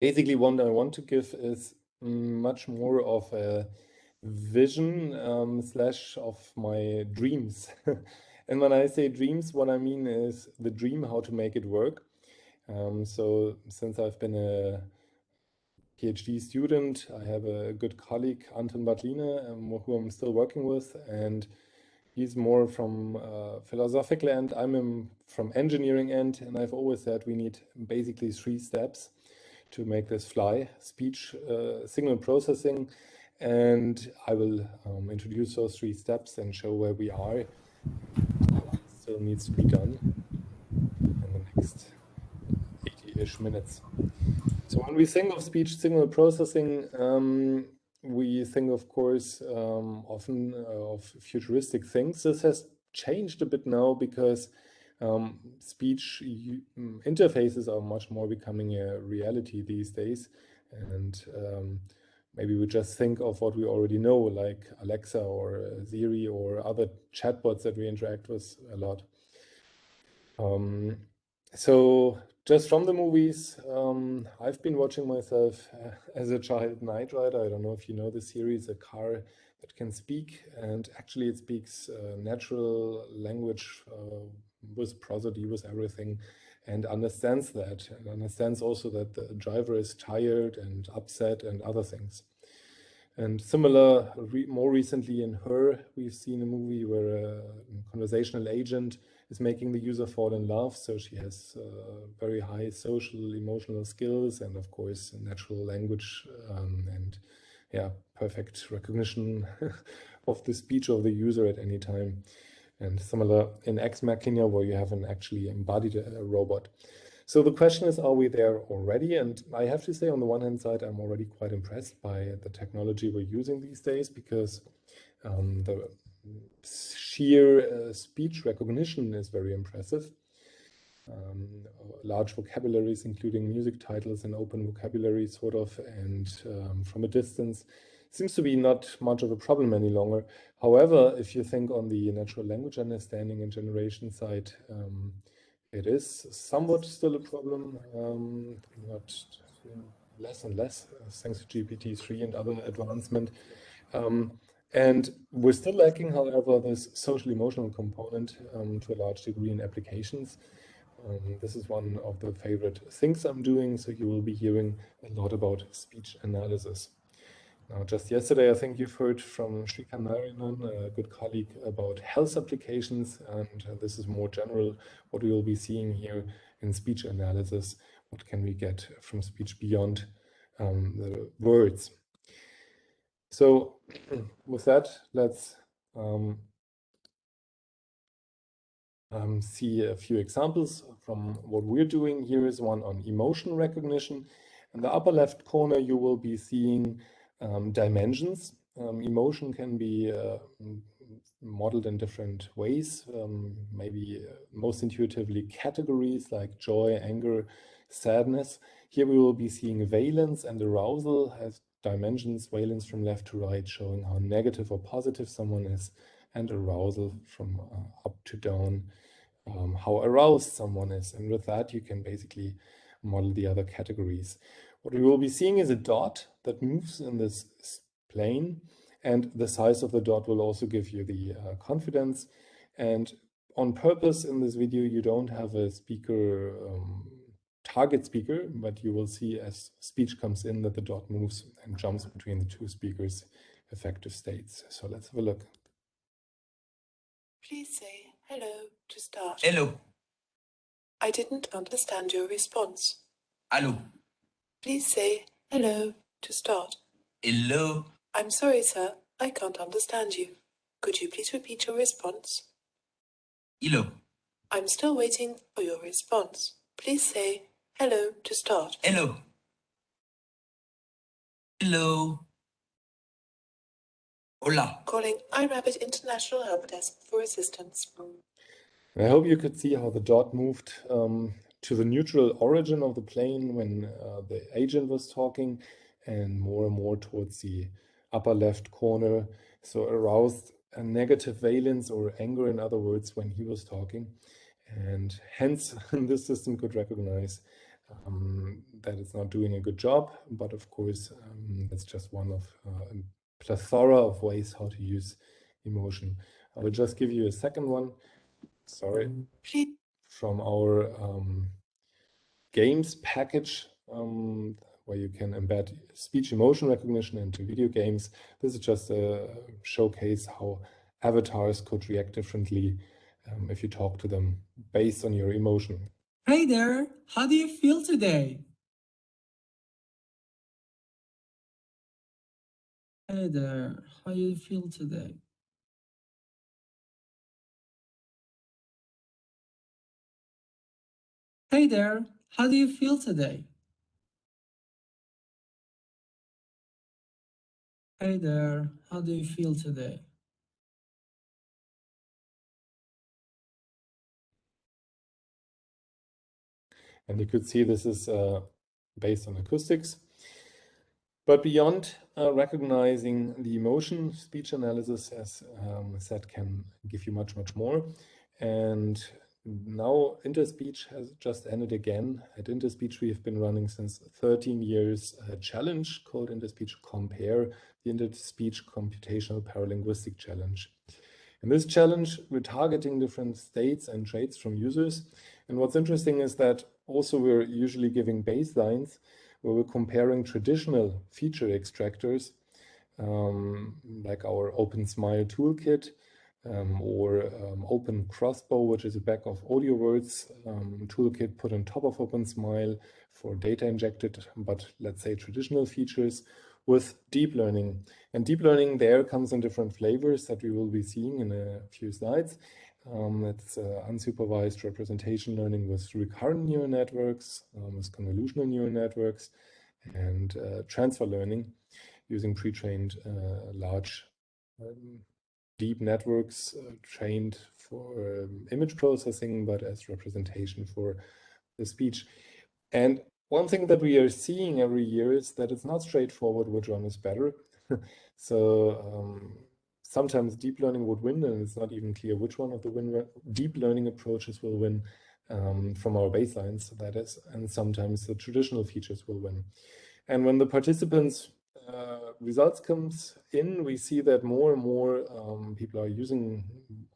Basically, what I want to give is much more of a vision slash of my dreams. And when I say dreams, what I mean is the dream how to make it work. So since I've been a PhD student, I have a good colleague, Anton Bartline, who I'm still working with, and he's more from philosophical end. I'm from engineering end, and I've always said we need basically 3 steps to make this fly: speech, signal processing, and I will introduce those 3 steps and show where we are. Still needs to be done in the next 80-ish minutes. So when we think of speech signal processing, we think, of course, often of futuristic things. This has changed a bit now because speech interfaces are much more becoming a reality these days. And maybe we just think of what we already know, like Alexa or Siri or other chatbots that we interact with a lot. So just from the movies, I've been watching myself as a child Knight Rider. I don't know if you know the series, a car that can speak, and actually it speaks natural language with prosody, with everything, and understands that, and understands also that the driver is tired and upset and other things. And similar, more recently in Her, we've seen a movie where a conversational agent is making the user fall in love. So she has very high social, emotional skills, and of course, natural language and perfect recognition of the speech of the user at any time. And similar in Ex Machina, where you have an actually embodied robot. So the question is, are we there already? And I have to say, on the one hand side, I'm already quite impressed by the technology we're using these days, because the sheer speech recognition is very impressive. Large vocabularies, including music titles and open vocabulary, sort of, and from a distance, seems to be not much of a problem any longer. However, if you think on the natural language understanding and generation side, it is somewhat still a problem, not less and less, thanks to GPT-3 and other advancement. And we're still lacking, however, this social emotional component to a large degree in applications. This is one of the favorite things I'm doing, so you will be hearing a lot about speech analysis. Now, just yesterday, I think you've heard from Shrika Narayanan, a good colleague, about health applications, and this is more general what we will be seeing here in speech analysis. What can we get from speech beyond the words? So with that, let's see a few examples from what we're doing. Here is one on emotion recognition. In the upper left corner, you will be seeing dimensions. Emotion can be modeled in different ways, maybe most intuitively categories like joy, anger, sadness. Here we will be seeing valence and arousal as dimensions, valence from left to right, showing how negative or positive someone is, and arousal from up to down, how aroused someone is. And with that, you can basically model the other categories. What we will be seeing is a dot that moves in this plane, and the size of the dot will also give you the confidence. And on purpose in this video, you don't have a speaker, target speaker, but you will see as speech comes in that the dot moves and jumps between the 2 speakers' effective states. So let's have a look. Please say hello to start. Hello. I didn't understand your response. Hello. Please say hello to start. Hello. I'm sorry, sir. I can't understand you. Could you please repeat your response? Hello. I'm still waiting for your response. Please say hello to start. Hello. Hello. Hola. Calling iRabbit International Help Desk for assistance. I hope you could see how the dot moved to the neutral origin of the plane when the agent was talking, and more towards the upper left corner. So aroused a negative valence or anger, in other words, when he was talking. And hence, this system could recognize that it's not doing a good job, but of course, that's just one of a plethora of ways how to use emotion. I will just give you a second one, sorry, from our games package, where you can embed speech emotion recognition into video games. This is just a showcase how avatars could react differently if you talk to them based on your emotion. Hey there, how do you feel today? Hey there, how do you feel today? Hey there, how do you feel today? Hey there, how do you feel today? And you could see this is based on acoustics. But beyond recognizing the emotion, speech analysis, as said, can give you much, much more. And now Interspeech has just ended again. At Interspeech, we have been running since 13 years a challenge called Interspeech Compare, the Interspeech Computational Paralinguistic Challenge. In this challenge, we're targeting different states and traits from users. And what's interesting is that also we're usually giving baselines where we're comparing traditional feature extractors, like our Open Smile toolkit, or Open Crossbow, which is a back of audio words toolkit put on top of Open Smile for data injected, but let's say traditional features, with deep learning. And deep learning there comes in different flavors that we will be seeing in a few slides. It's unsupervised representation learning with recurrent neural networks, with convolutional neural networks, and transfer learning using pre-trained large deep networks trained for image processing, but as representation for the speech. And one thing that we are seeing every year is that it's not straightforward which one is better. So sometimes deep learning would win, and it's not even clear which one of the deep learning approaches will win from our baselines, that is, and sometimes the traditional features will win. And when the participants' results comes in, we see that more and more people are using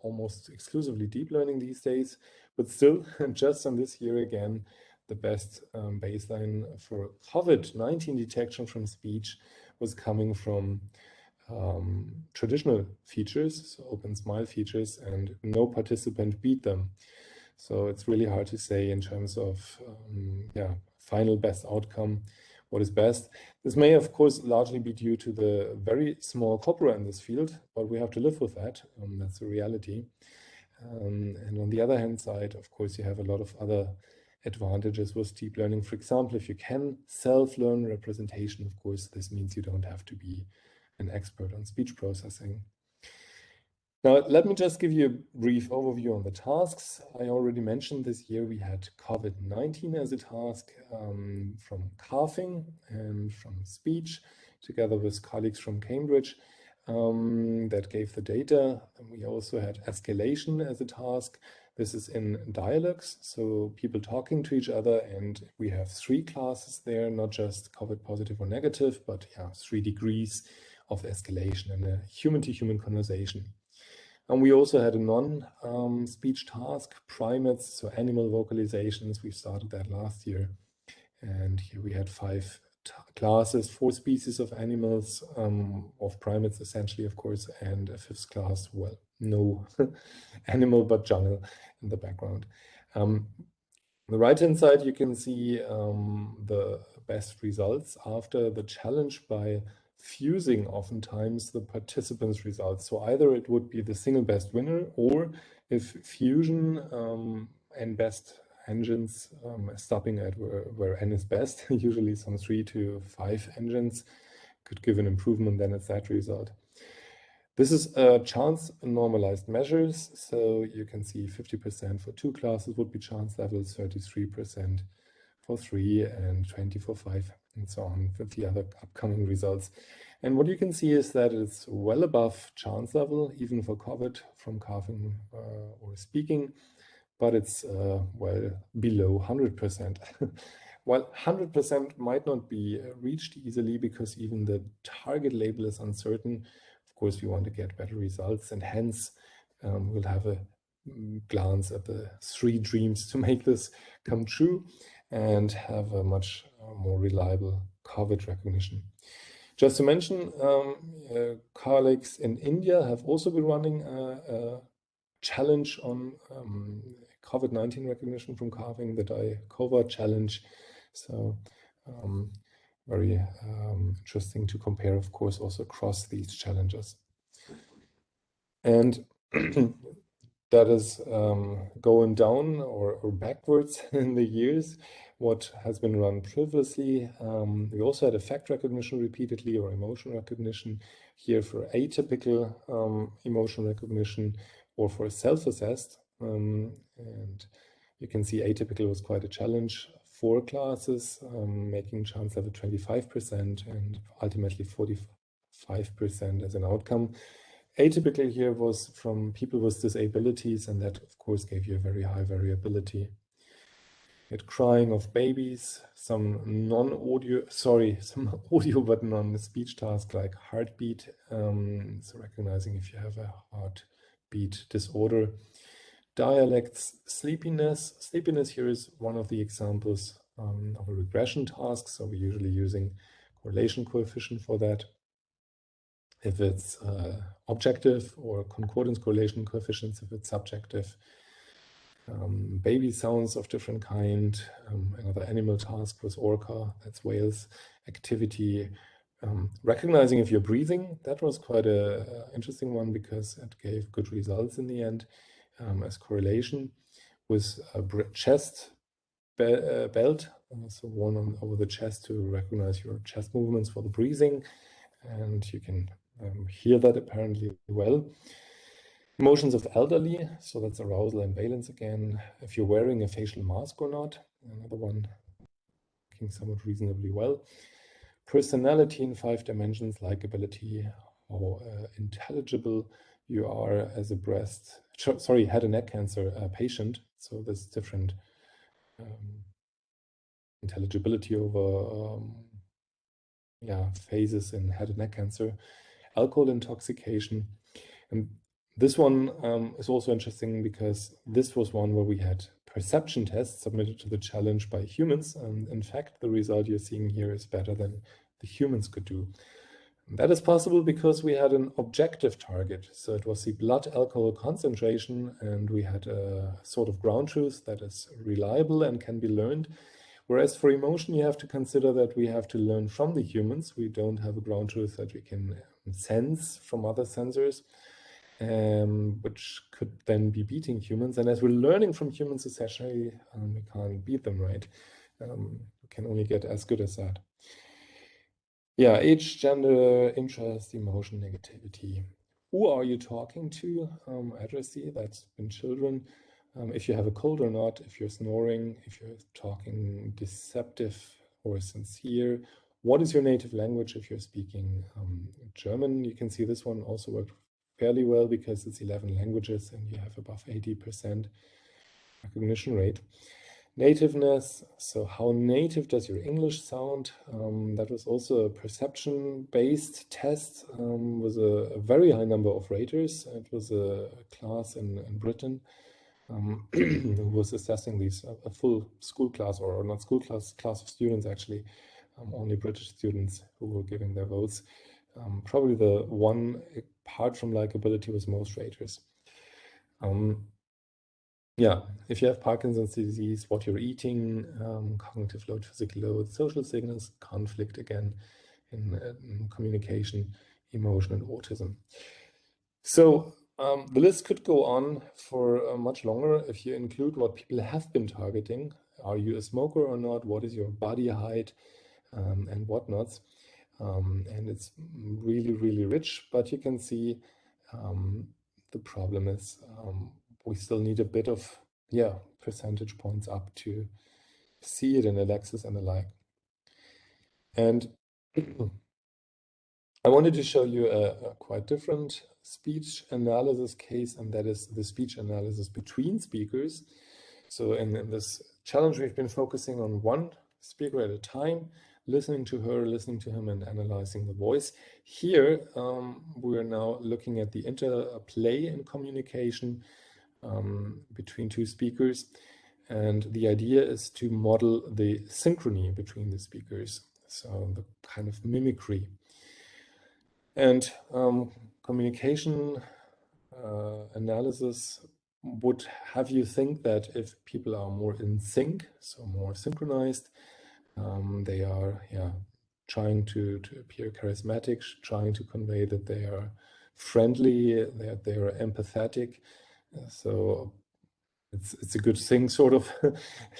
almost exclusively deep learning these days, but still, just on this year again, the best baseline for COVID-19 detection from speech was coming from traditional features, so Open Smile features, and no participant beat them. So it's really hard to say in terms of final best outcome, what is best. This may, of course, largely be due to the very small corpora in this field, but we have to live with that. That's the reality. And on the other hand side, of course, you have a lot of other advantages with deep learning. For example, if you can self-learn representation, of course, this means you don't have to be an expert on speech processing. Now, let me just give you a brief overview on the tasks. I already mentioned this year we had COVID-19 as a task from coughing and from speech, together with colleagues from Cambridge that gave the data. And we also had escalation as a task. This is in dialogues, so people talking to each other, and we have 3 classes there, not just COVID positive or negative, but 3 degrees of escalation in a human-to-human conversation. And we also had a non-speech task, primates, so animal vocalizations. We started that last year. And here we had 5 classes, 4 species of animals, of primates essentially, of course, and a 5th class, well, no animal, but jungle in the background. On the right-hand side, you can see the best results after the challenge by fusing oftentimes the participants' results. So either it would be the single best winner, or if fusion and best engines stopping at where n is best, usually some 3 to 5 engines could give an improvement, then it's that result. This is chance normalized measures. So you can see 50% for 2 classes would be chance levels, 33% for 3, and 20 for 5, and so on with the other upcoming results. And what you can see is that it's well above chance level, even for COVID from coughing or speaking, but it's well below 100%, while 100% might not be reached easily because even the target label is uncertain, of course, we want to get better results, and hence we'll have a glance at the 3 dreams to make this come true and have a much more reliable coverage recognition. Just to mention, colleagues in India have also been running a challenge on COVID-19 recognition from carving, the DICOVA challenge. So very interesting to compare, of course, also across these challenges. And that is going down or backwards in the years, what has been run previously. We also had effect recognition repeatedly, or emotion recognition, here for atypical emotion recognition or for self-assessed. And you can see atypical was quite a challenge. 4 classes, making chance level 25% and ultimately 45% as an outcome. Atypical here was from people with disabilities, and that, of course, gave you a very high variability. We had crying of babies, some audio but non-speech tasks like heartbeat, so recognizing if you have a heartbeat disorder. Dialects, sleepiness. Sleepiness here is one of the examples of a regression task, so we're usually using correlation coefficient for that. If it's objective, or concordance correlation coefficients if it's subjective. Baby sounds of different kind. Another animal task was orca, that's whales. Activity, recognizing if you're breathing. That was quite a interesting one because it gave good results in the end as correlation with a chest belt, so one over the chest to recognize your chest movements for the breathing, and you can hear that apparently well. Emotions of elderly, so that's arousal and valence again. If you're wearing a facial mask or not, another one working somewhat reasonably well. Personality in 5 dimensions, likability, how intelligible you are as a head and neck cancer patient. So there's different intelligibility over phases in head and neck cancer. Alcohol intoxication. And this one is also interesting because this was one where we had perception tests submitted to the challenge by humans. And in fact, the result you're seeing here is better than the humans could do. And that is possible because we had an objective target. So it was the blood alcohol concentration, and we had a sort of ground truth that is reliable and can be learned. Whereas for emotion, you have to consider that we have to learn from the humans. We don't have a ground truth that we can sense from other sensors, which could then be beating humans. And as we're learning from humans, essentially, we can't beat them, right? We can only get as good as that. Yeah, age, gender, interest, emotion, negativity. Who are you talking to? Addressee, that's been children. If you have a cold or not, if you're snoring, if you're talking deceptive or sincere. What is your native language if you're speaking German? You can see this one also worked fairly well because it's 11 languages and you have above 80% recognition rate. Nativeness, so how native does your English sound? That was also a perception-based test with a very high number of raters. It was a class in Britain who was assessing these, a full school class, or not school class of students actually, only British students who were giving their votes. Probably the one, apart from likability, was most raters. Yeah, if you have Parkinson's disease, what you're eating, cognitive load, physical load, social signals, conflict again in communication, emotion, and autism. So the list could go on for much longer if you include what people have been targeting. Are you a smoker or not? What is your body height and whatnots? And it's really, really rich, but you can see the problem is we still need a bit of, percentage points up to see it in Alexis and the like. And I wanted to show you a quite different speech analysis case, and that is the speech analysis between speakers. So in this challenge, we've been focusing on one speaker at a time, listening to her, listening to him, and analyzing the voice. Here, we are now looking at the interplay in communication between two speakers. And the idea is to model the synchrony between the speakers, so the kind of mimicry. And communication analysis would have you think that if people are more in sync, so more synchronized, they are trying to appear charismatic, trying to convey that they are friendly, that they are empathetic. So it's a good thing, sort of,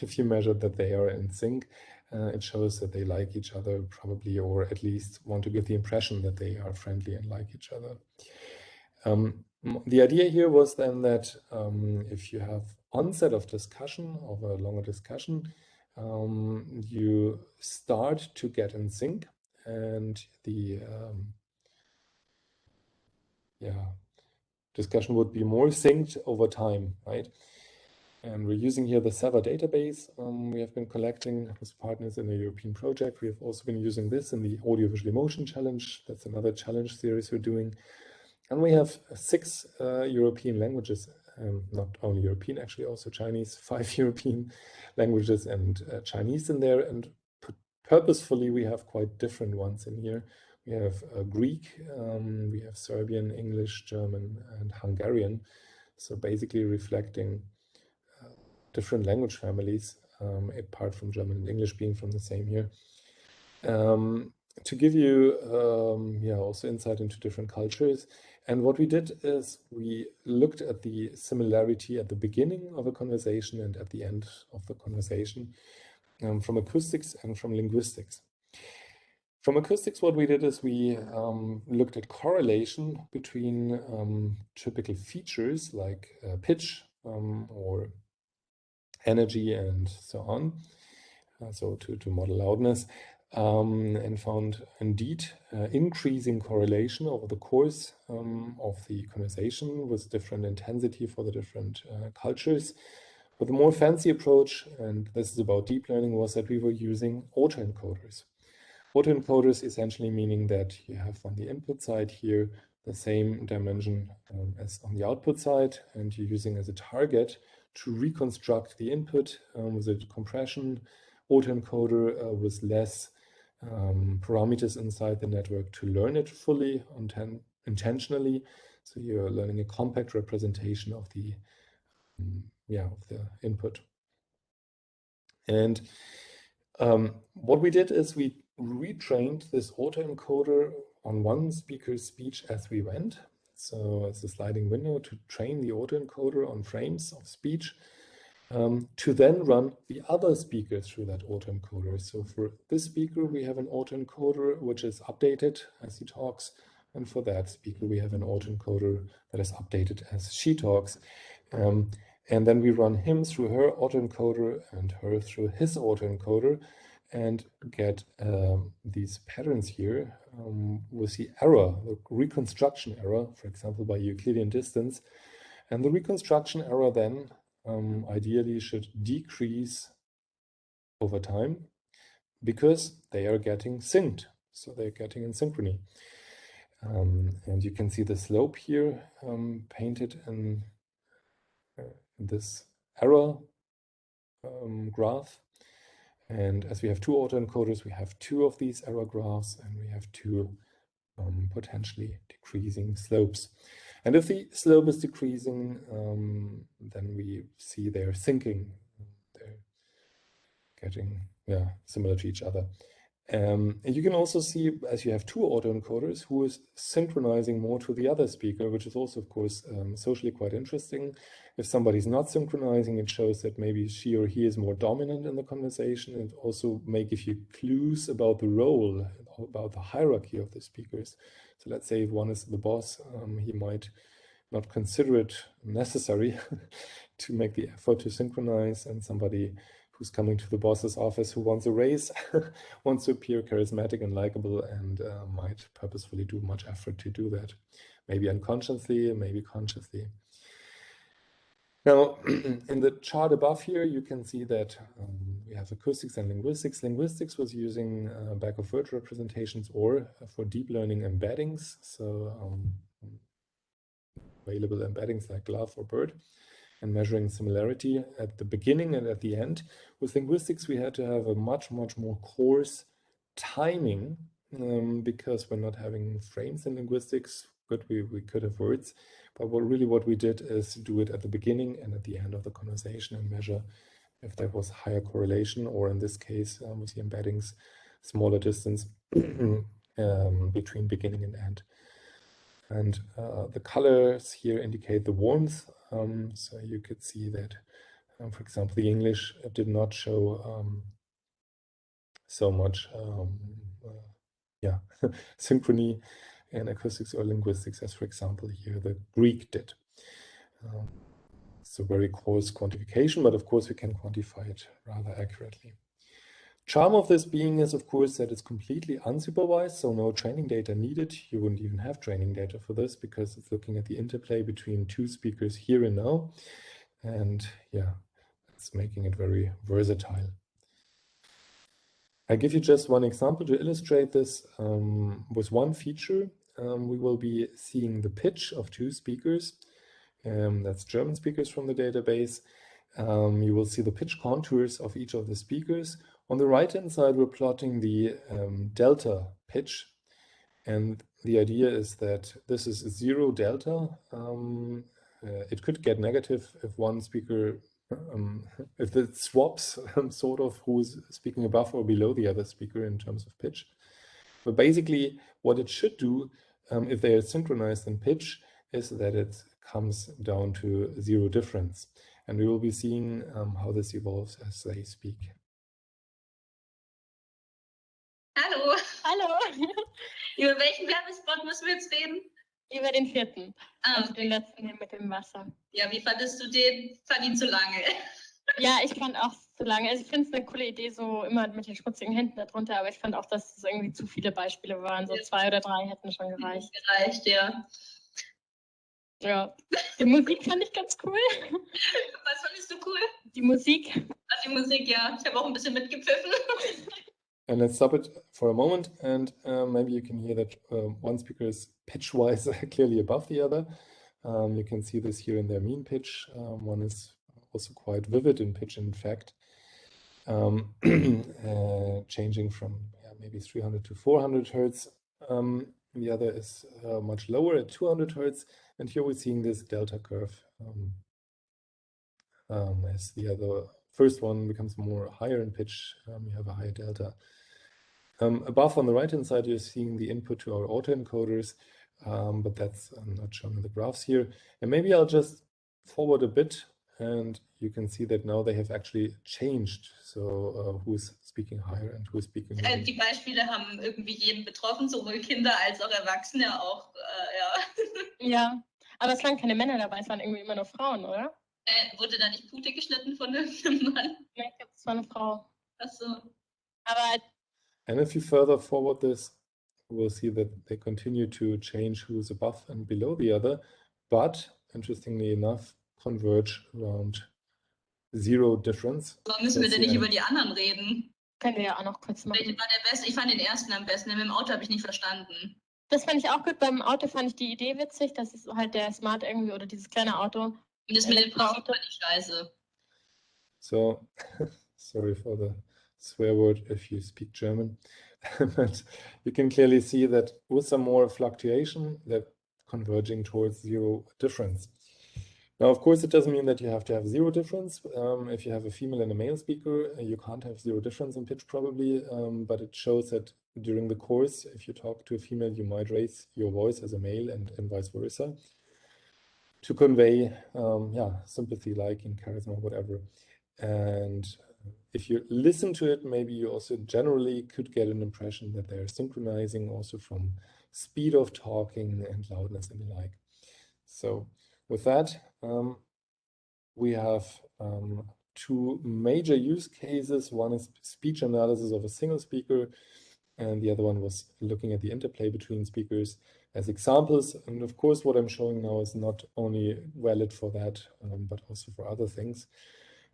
if you measure that they are in sync. It shows that they like each other, probably, or at least want to give the impression that they are friendly and like each other. The idea here was then that if you have onset of discussion, of a longer discussion, you start to get in sync, and the discussion would be more synced over time, right? And we're using here the SEVA database. We have been collecting with partners in the European project. We have also been using this in the Audiovisual Emotion Challenge. That's another challenge series we're doing. And we have 6 European languages, not only European, actually also Chinese, 5 European languages and Chinese in there. And purposefully, we have quite different ones in here. We have Greek, we have Serbian, English, German, and Hungarian. So basically reflecting different language families, apart from German and English being from the same year. To give you also insight into different cultures. And what we did is we looked at the similarity at the beginning of a conversation and at the end of the conversation, from acoustics and from linguistics. From acoustics, what we did is we looked at correlation between typical features like pitch or energy and so on, so to model loudness, and found indeed increasing correlation over the course of the conversation with different intensity for the different cultures. But the more fancy approach, and this is about deep learning, was that we were using autoencoders. Autoencoders essentially meaning that you have on the input side here the same dimension as on the output side, and you're using as a target to reconstruct the input with a compression autoencoder with less parameters inside the network to learn it fully intentionally. So you're learning a compact representation of the input. And what we did is we retrained this autoencoder on one speaker's speech as we went. So it's a sliding window to train the autoencoder on frames of speech, to then run the other speaker through that autoencoder. So for this speaker, we have an autoencoder which is updated as he talks. And for that speaker, we have an autoencoder that is updated as she talks. And then we run him through her autoencoder and her through his autoencoder and get these patterns here with the error, the reconstruction error, for example, by Euclidean distance. And the reconstruction error then ideally should decrease over time because they are getting synced. So they're getting in synchrony. And you can see the slope here painted in this error graph. And as we have 2 autoencoders, we have 2 of these error graphs, and we have 2 potentially decreasing slopes. And if the slope is decreasing, then we see they're syncing. They're getting similar to each other. And you can also see, as you have 2 autoencoders, who is synchronizing more to the other speaker, which is also, of course, socially quite interesting. If somebody's not synchronizing, it shows that maybe she or he is more dominant in the conversation, and also may give you clues about the role, about the hierarchy of the speakers. So let's say if one is the boss, he might not consider it necessary to make the effort to synchronize, and somebody who's coming to the boss's office who wants a raise, wants to appear charismatic and likable, and might purposefully do much effort to do that. Maybe unconsciously, maybe consciously. Now, in the chart above here, you can see that we have acoustics and linguistics. Linguistics was using back-of-word representations or for deep learning embeddings, so available embeddings like glove or bird, and measuring similarity at the beginning and at the end. With linguistics, we had to have a much more coarse timing because we're not having frames in linguistics. Good, we could have words, but what we did is do it at the beginning and at the end of the conversation and measure if there was higher correlation, or in this case, with the embeddings, smaller distance between beginning and end. And the colors here indicate the warmth. So you could see that, for example, the English did not show so much synchrony in acoustics or linguistics as, for example, here the Greek did. It's a very coarse quantification, but of course we can quantify it rather accurately. Charm of this being is, of course, that it's completely unsupervised, so no training data needed. You wouldn't even have training data for this because it's looking at the interplay between two speakers here and now. And yeah, it's making it very versatile. I give you just one example to illustrate this. With one feature, we will be seeing the pitch of two speakers. That's German speakers from the database. You will see the pitch contours of each of the speakers. On the right-hand side, we're plotting the delta pitch. And the idea is that this is 0 delta. It could get negative if one speaker, if it swaps sort of who's speaking above or below the other speaker in terms of pitch. But basically, what it should do, if they are synchronized in pitch, is that it comes down to 0 difference. And we will be seeing how this evolves as they speak. Hallo. Hallo, Über welchen Werbespot müssen wir jetzt reden? über den vierten, also Okay. den letzten hier mit dem Wasser. Ja, wie fandest du den? Fand ihn zu lange. Ja, ich fand auch zu lange. Also ich finde es eine coole Idee, so immer mit den schmutzigen Händen darunter, aber ich fand auch, dass es irgendwie zu viele Beispiele waren. So Ja. 2 oder 3 hätten schon gereicht. Gereicht, ja. Ja, die Musik fand ich ganz cool. Was fandest du cool? Die Musik. Ach, die Musik, ja. Ich habe auch ein bisschen mitgepfiffen. And let's stop it for a moment, and maybe you can hear that one speaker is pitch-wise clearly above the other. You can see this here in their mean pitch. One is also quite vivid in pitch, in fact, changing from maybe 300 to 400 hertz. The other is much lower at 200 hertz, and here we're seeing this delta curve as the other first one becomes more higher in pitch. You have a higher delta. Above on the right-hand side, you're seeing the input to our autoencoders, but that's not shown in the graphs here. And maybe I'll just forward a bit, and you can see that now they have actually changed. So who's speaking higher and who's speaking lower. Die Beispiele haben irgendwie jeden betroffen, sowohl Kinder als auch Erwachsene auch, ja. Ja, aber es waren keine Männer dabei, es waren irgendwie immer nur Frauen, oder? Wurde da nicht Pute geschnitten von irgendeinem Mann? Ja, ich glaube, es war eine Frau. Ach so. Aber And if you further forward this, we'll see that they continue to change who's above and below the other, but interestingly enough, converge around 0 difference. Warum müssen wir denn nicht über die anderen reden? können wir ja auch noch kurz machen. Welcher war der beste? Ich fand den ersten am besten. Den mit dem Auto habe ich nicht verstanden. Das fand ich auch gut. Beim Auto fand ich die Idee witzig. Das ist halt der Smart irgendwie oder dieses kleine Auto. Und das mit dem Prinzip fand ich scheiße. So, sorry for the swear word if you speak German, but you can clearly see that with some more fluctuation, they're converging towards 0 difference. Now, of course, it doesn't mean that you have to have 0 difference. If you have a female and a male speaker, you can't have 0 difference in pitch probably, but it shows that during the course, if you talk to a female, you might raise your voice as a male and vice versa to convey, sympathy, liking, charisma, whatever. And if you listen to it, maybe you also generally could get an impression that they're synchronizing also from speed of talking and loudness and the like. So with that, we have 2 major use cases. One is speech analysis of a single speaker, and the other one was looking at the interplay between speakers as examples. And of course, what I'm showing now is not only valid for that, but also for other things.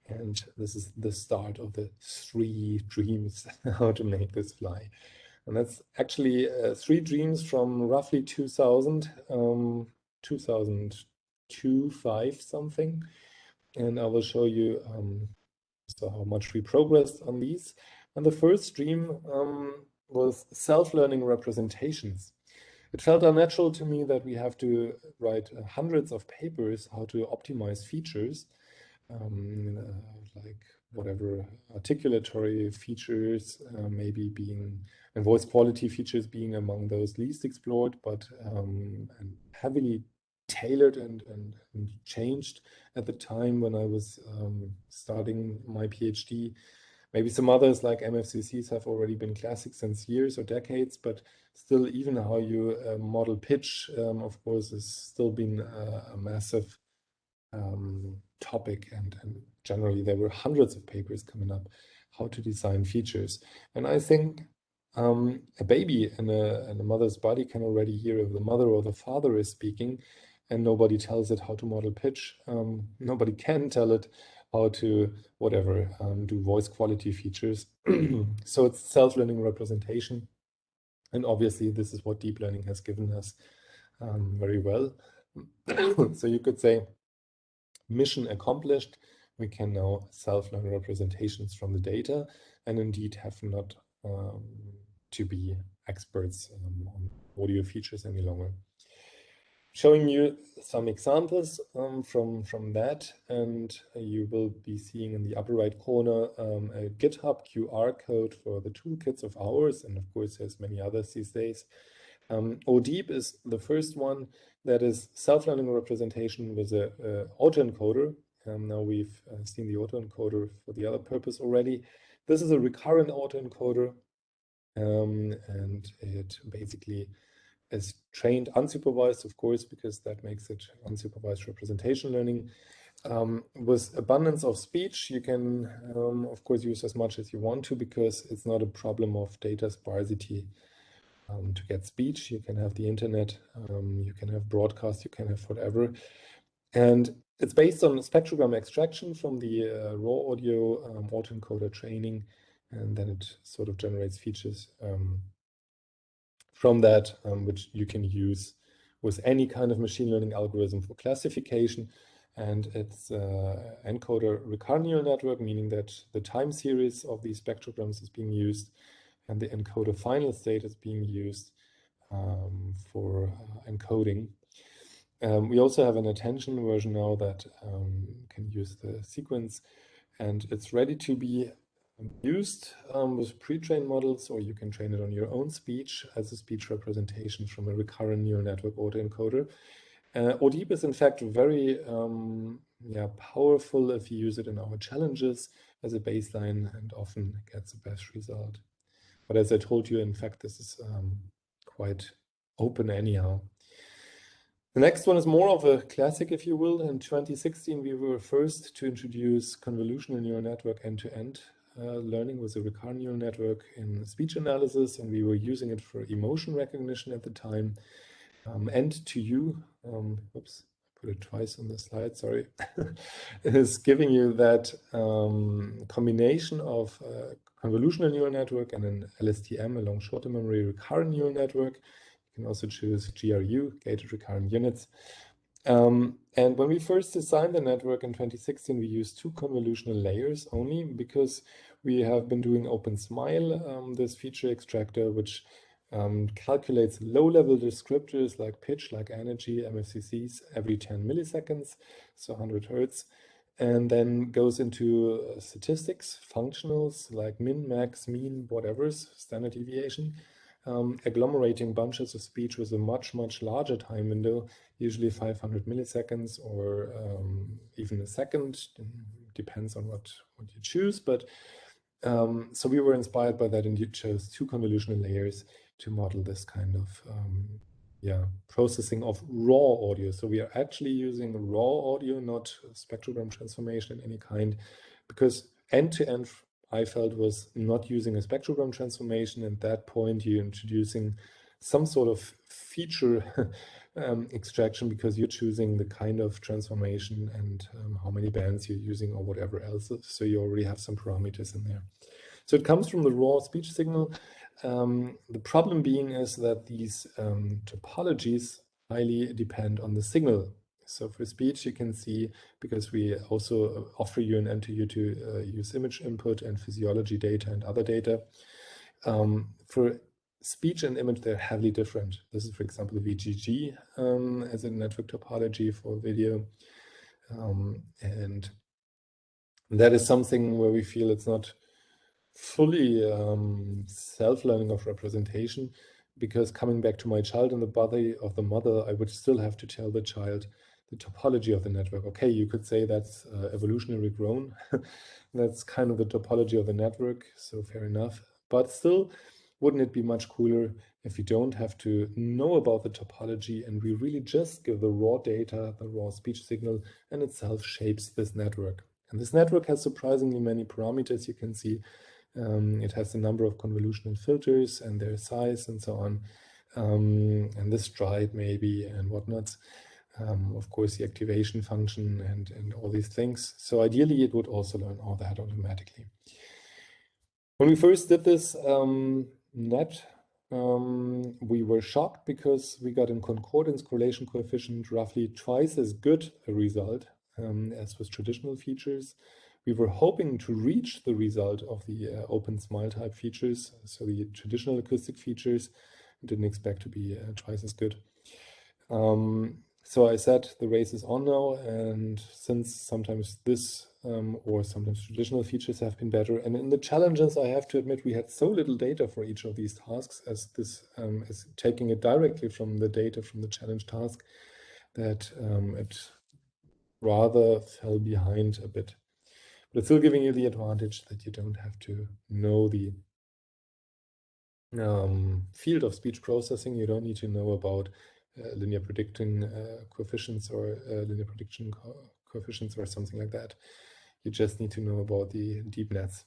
And this is the start of the 3 dreams, how to make this fly. And that's actually 3 dreams from roughly 2000, 2002, 5 something. And I will show you so how much we progressed on these. And the first dream was self-learning representations. It felt unnatural to me that we have to write hundreds of papers how to optimize features, like whatever articulatory features, maybe being, and voice quality features being among those least explored, but and heavily tailored and changed at the time when I was starting my PhD. Maybe some others like MFCCs have already been classic since years or decades, but still even how you model pitch, of course, has still been a massive topic, and generally there were hundreds of papers coming up how to design features. And I think a baby in a mother's body can already hear if the mother or the father is speaking, and nobody tells it how to model pitch. Nobody can tell it how to whatever do voice quality features. So it's self-learning representation, and obviously this is what deep learning has given us very well. So you could say mission accomplished. We can now self-learn representations from the data, and indeed have not to be experts on audio features any longer. Showing you some examples from that, and you will be seeing in the upper right corner a GitHub QR code for the toolkits of ours, and of course there's many others these days. ODeep is the first one that is self-learning representation with a autoencoder. Now we've seen the autoencoder for the other purpose already. This is a recurrent autoencoder, and it basically is trained unsupervised, of course, because that makes it unsupervised representation learning. With abundance of speech, you can, of course, use as much as you want to, because it's not a problem of data sparsity. To get speech, you can have the internet, you can have broadcast, you can have whatever. And it's based on spectrogram extraction from the raw audio autoencoder training, and then it sort of generates features from that, which you can use with any kind of machine learning algorithm for classification. And it's encoder recurrent neural network, meaning that the time series of these spectrograms is being used, and the encoder final state is being used for encoding. We also have an attention version now that can use the sequence, and it's ready to be used with pre-trained models, or you can train it on your own speech as a speech representation from a recurrent neural network autoencoder. ODeep is in fact very powerful if you use it in our challenges as a baseline, and often gets the best result. But as I told you, in fact, this is quite open anyhow. The next one is more of a classic, if you will. In 2016, we were first to introduce convolutional neural network end-to-end learning with a recurrent neural network in speech analysis, and we were using it for emotion recognition at the time. End-to-you, oops, I put it twice on the slide, sorry, is giving you that combination of convolutional neural network and an LSTM, a long short-term memory recurrent neural network. You can also choose GRU, gated recurrent units. And when we first designed the network in 2016, we used 2 convolutional layers only, because we have been doing OpenSmile, this feature extractor, which calculates low-level descriptors like pitch, like energy, MFCCs every 10 milliseconds, so 100 Hertz, and then goes into statistics, functionals like min, max, mean, whatever's, standard deviation, agglomerating bunches of speech with a much, much larger time window, usually 500 milliseconds or even a second, depends on what you choose. But so we were inspired by that, and you chose 2 convolutional layers to model this kind of processing of raw audio. So we are actually using raw audio, not spectrogram transformation in any kind, because end-to-end I felt was not using a spectrogram transformation. At that point, you're introducing some sort of feature extraction because you're choosing the kind of transformation and how many bands you're using or whatever else. So you already have some parameters in there. So it comes from the raw speech signal. The problem being is that these topologies highly depend on the signal. So for speech, you can see, because we also offer you and enter you to use image input and physiology data and other data. For speech and image, they're heavily different. This is, for example, VGG as a network topology for video. And that is something where we feel it's not fully self-learning of representation, because coming back to my child in the body of the mother, I would still have to tell the child the topology of the network. Okay, you could say that's evolutionary grown. That's kind of the topology of the network, so fair enough. But still, wouldn't it be much cooler if we don't have to know about the topology and we really just give the raw data, the raw speech signal, and itself shapes this network. And this network has surprisingly many parameters. You can see it has a number of convolutional filters and their size and so on, and the stride maybe and whatnot. Of course, the activation function and all these things. So ideally, it would also learn all that automatically. When we first did this net, we were shocked because we got in concordance correlation coefficient roughly twice as good a result as with traditional features. We were hoping to reach the result of the open smile type features, so the traditional acoustic features. Didn't expect to be twice as good. So I said the race is on now, and since sometimes this or sometimes traditional features have been better, and in the challenges, I have to admit, we had so little data for each of these tasks, as this is taking it directly from the data from the challenge task, that it rather fell behind a bit. But it's still giving you the advantage that you don't have to know the field of speech processing. You don't need to know about linear predicting coefficients or linear prediction coefficients or something like that. You just need to know about the deep nets.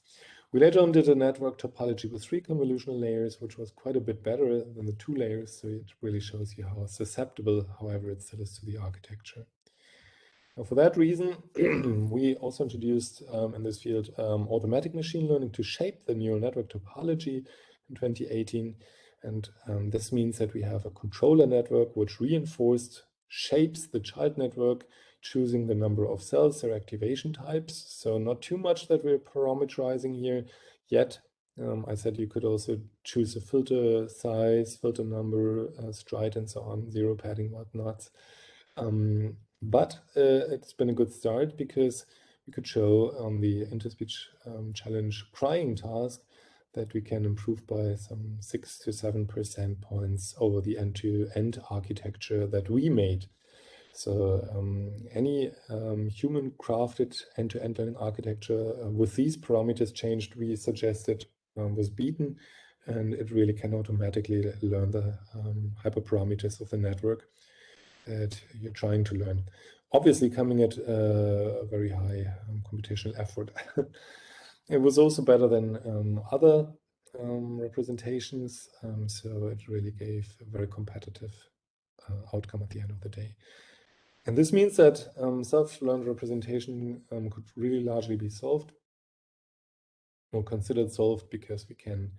We later on did a network topology with 3 convolutional layers, which was quite a bit better than the 2 layers. So it really shows you how susceptible, however, it still is to the architecture. Now, for that reason, we also introduced in this field automatic machine learning to shape the neural network topology in 2018. And this means that we have a controller network which reinforced shapes the child network, choosing the number of cells, their activation types. So not too much that we're parameterizing here yet. I said you could also choose a filter size, filter number, stride, and so on, zero padding, whatnot. But it's been a good start because we could show on the interspeech challenge crying task that we can improve by some 6 to 7% points over the end-to-end architecture that we made. So any human-crafted end-to-end learning architecture with these parameters changed, we suggested was beaten, and it really can automatically learn the hyperparameters of the network that you're trying to learn. Obviously coming at a very high computational effort. It was also better than other representations, so it really gave a very competitive outcome at the end of the day. And this means that self-learned representation could really largely be solved or considered solved, because we can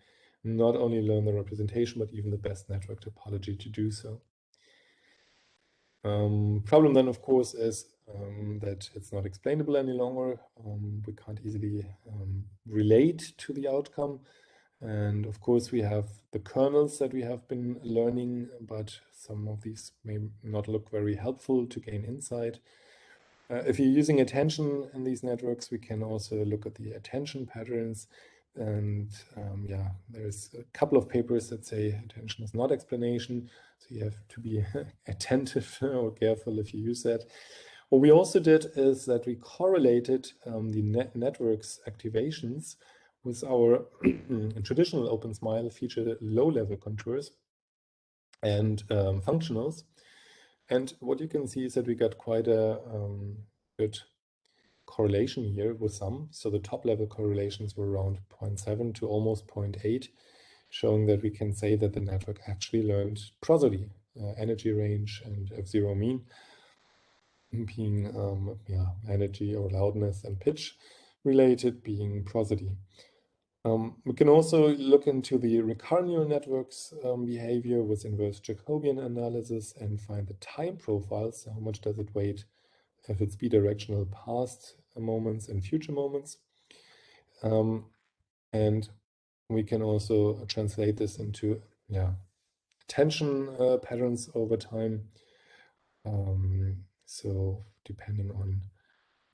not only learn the representation, but even the best network topology to do so. Problem then, of course, is that it's not explainable any longer. We can't easily relate to the outcome. And of course, we have the kernels that we have been learning, but some of these may not look very helpful to gain insight. If you're using attention in these networks, we can also look at the attention patterns. And yeah, there's a couple of papers that say attention is not explanation. So you have to be attentive or careful if you use that. What we also did is that we correlated the network's activations with our traditional open smile feature low-level contours and functionals. And what you can see is that we got quite a good correlation here with some. So the top level correlations were around 0.7 to almost 0.8, showing that we can say that the network actually learned prosody, energy range and F0 mean being energy or loudness and pitch related being prosody. We can also look into the recurrent neural networks behavior with inverse Jacobian analysis and find the time profiles. How much does it weight if it's bidirectional past moments and future moments? And we can also translate this into attention patterns over time. So depending on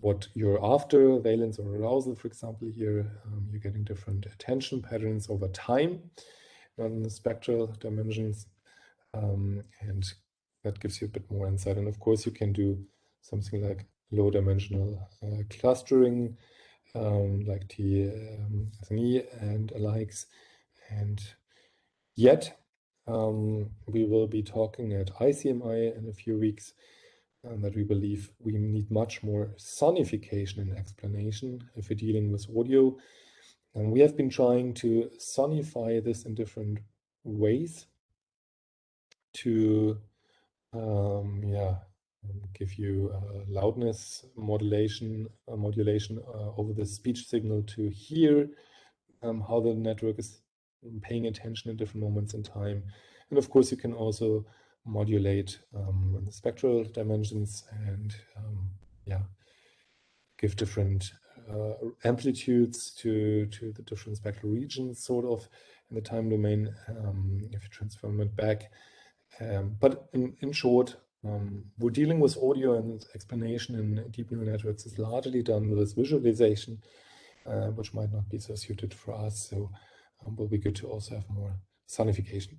what you're after, valence or arousal, for example, here, you're getting different attention patterns over time, not in the spectral dimensions. And that gives you a bit more insight. And of course, you can do something like low dimensional clustering, like T-SNE and alikes. And yet, we will be talking at ICMI in a few weeks that we believe we need much more sonification and explanation if we're dealing with audio. And we have been trying to sonify this in different ways to give you loudness modulation over the speech signal to hear how the network is paying attention in different moments in time. And of course, you can also modulate the spectral dimensions and give different amplitudes to the different spectral regions, sort of, in the time domain, if you transform it back. But in short, we're dealing with audio, and explanation in deep neural networks is largely done with visualization, which might not be so suited for us. So will be good to also have more sonification.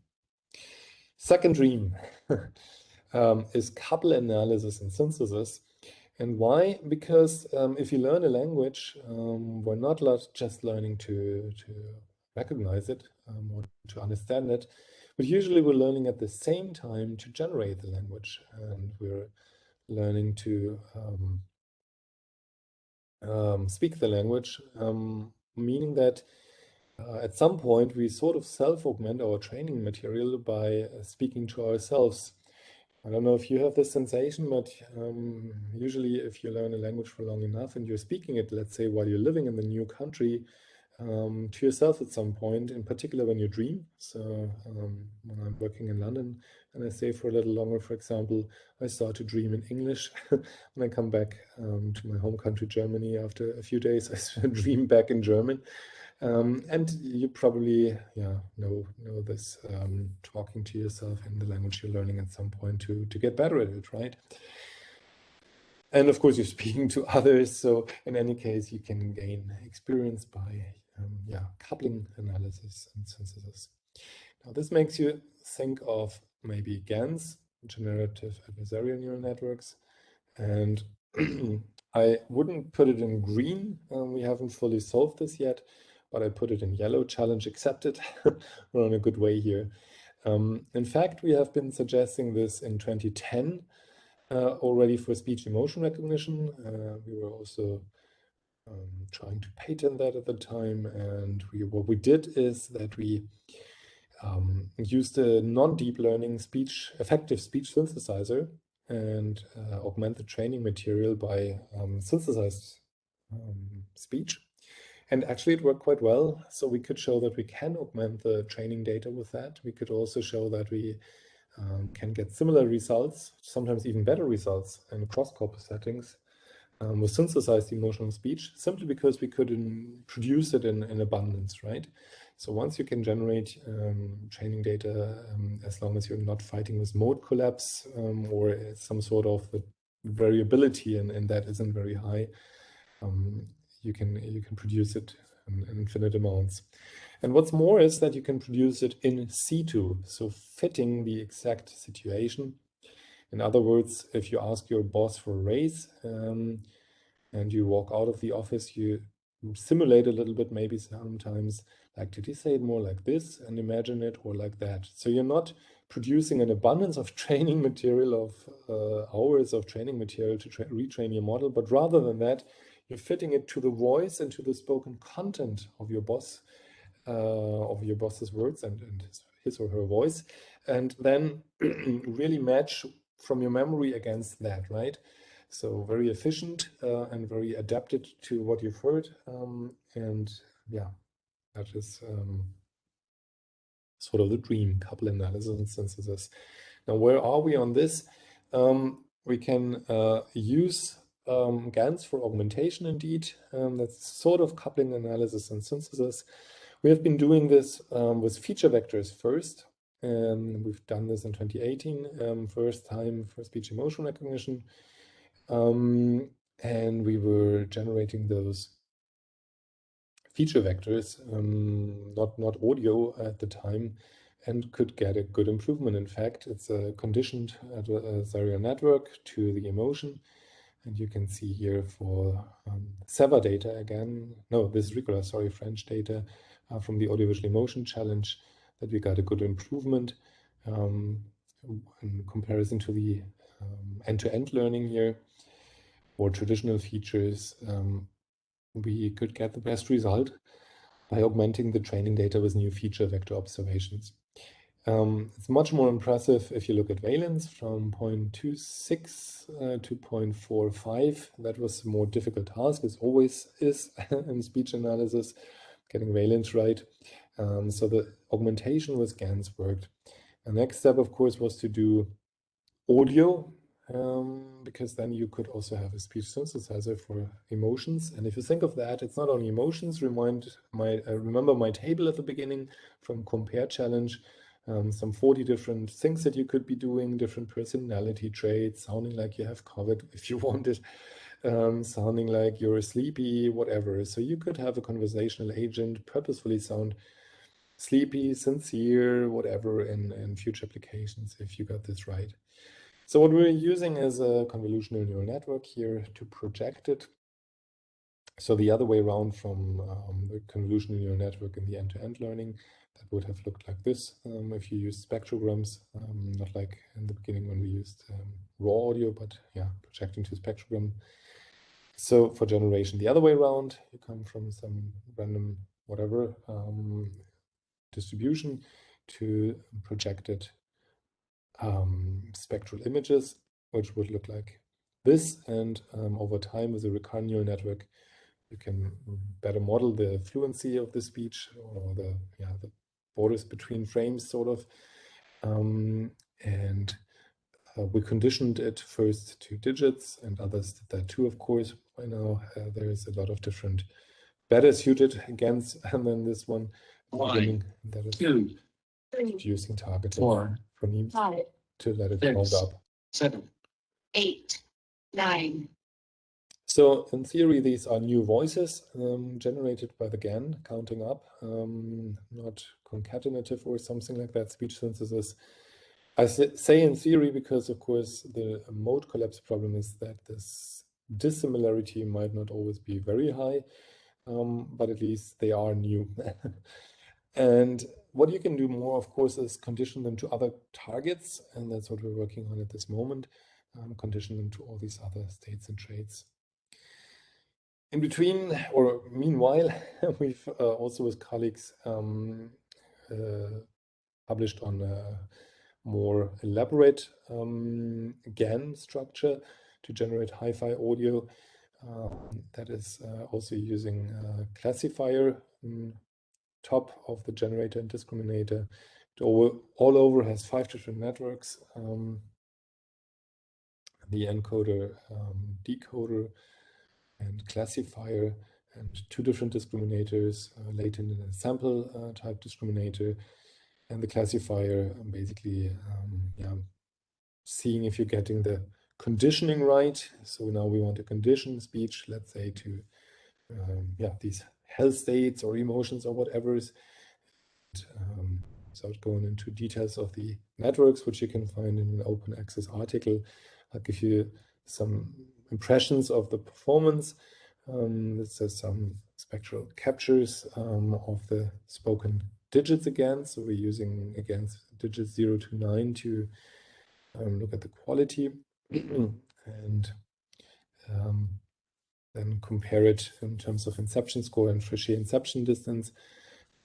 Second dream is couple analysis and synthesis. And why? Because if you learn a language, we're not just learning to recognize it or to understand it, but usually we're learning at the same time to generate the language, and we're learning to speak the language, meaning that at some point we sort of self-augment our training material by speaking to ourselves. I don't know if you have this sensation, but usually if you learn a language for long enough and you're speaking it, let's say while you're living in the new country, to yourself at some point, in particular when you dream. So when I'm working in London and I stay for a little longer, for example, I start to dream in English. When I come back to my home country, Germany, after a few days, I dream back in German. And you probably know this, talking to yourself in the language you're learning at some point to get better at it, right? And of course, you're speaking to others. So in any case, you can gain experience by coupling analysis and synthesis. Now, this makes you think of maybe GANs, generative adversarial neural networks. And I wouldn't put it in green. We haven't fully solved this yet, but I put it in yellow, challenge accepted. We're on a good way here. In fact, we have been suggesting this in 2010 already for speech emotion recognition. We were also trying to patent that at the time. And what we did is that we used a non-deep learning effective speech synthesizer and augment the training material by synthesized speech. And actually it worked quite well. So we could show that we can augment the training data with that. We could also show that we can get similar results, sometimes even better results in cross-corpus settings with synthesized emotional speech, simply because we could produce it in abundance, right? So once you can generate training data, as long as you're not fighting with mode collapse or some sort of the variability and that isn't very high, you can produce it in infinite amounts. And what's more is that you can produce it in situ, so fitting the exact situation. In other words, if you ask your boss for a raise and you walk out of the office, you simulate a little bit, maybe sometimes, like, did he say it more like this, and imagine it, or like that? So you're not producing an abundance of training material, of hours of training material to retrain your model, but rather than that, you're fitting it to the voice and to the spoken content of your boss, of your boss's words and his or her voice, and then really match from your memory against that, right? So very efficient and very adapted to what you've heard. And yeah, that is sort of the dream, couple analysis and synthesis. Now, where are we on this? We can use GANs for augmentation indeed. That's sort of coupling analysis and synthesis. We have been doing this with feature vectors first. We've done this in 2018, first time for speech emotion recognition. And we were generating those feature vectors, not audio at the time, and could get a good improvement. In fact, it's a conditioned adversarial network to the emotion. And you can see here for SEVA data again, no, this is Ricola, sorry, French data from the audiovisual emotion challenge, that we got a good improvement in comparison to the end-to-end learning here. For traditional features, we could get the best result by augmenting the training data with new feature vector observations. It's much more impressive if you look at valence from 0.26 to 0.45. That was a more difficult task, as always is in speech analysis, getting valence right. So the augmentation with GANs worked. The next step, of course, was to do audio, because then you could also have a speech synthesizer for emotions. And if you think of that, it's not only emotions. Remember my table at the beginning from Compare Challenge, some 40 different things that you could be doing, different personality traits, sounding like you have COVID if you wanted, sounding like you're sleepy, whatever. So you could have a conversational agent purposefully sound sleepy, sincere, whatever in future applications if you got this right. So what we're using is a convolutional neural network here to project it. So the other way around from the convolutional neural network in the end-to-end learning, that would have looked like this if you use spectrograms, not like in the beginning when we used raw audio, but yeah, projecting to spectrogram. So for generation, the other way around, you come from some random whatever distribution to projected spectral images, which would look like this. And over time, with a recurrent neural network, you can better model the fluency of the speech, or the borders between frames, sort of. We conditioned it first to digits, and others did that too, of course. By now, there is a lot of different, better suited against than this one. Beginning, that is using targeted phonemes to let it count up. 7, 8, 9. So in theory, these are new voices generated by the GAN, counting up, not concatenative or something like that, speech synthesis. I say in theory because, of course, the mode collapse problem is that this dissimilarity might not always be very high, but at least they are new. And what you can do more, of course, is condition them to other targets, and that's what we're working on at this moment, condition them to all these other states and traits. In between, or meanwhile, we've also with colleagues published on a more elaborate GAN structure to generate hi-fi audio. That is also using a classifier top of the generator and discriminator. It all over has 5 different networks. The encoder, decoder, and classifier, and 2 different discriminators, latent and sample type discriminator, and the classifier basically seeing if you're getting the conditioning right. So now we want to condition speech, let's say, to these health states or emotions or whatever. Without going into details of the networks, which you can find in an open access article, I'll give you some impressions of the performance. This is some spectral captures of the spoken digits again. So we're using, again, digits 0 to 9 to look at the quality. And then compare it in terms of inception score and Frischier inception distance,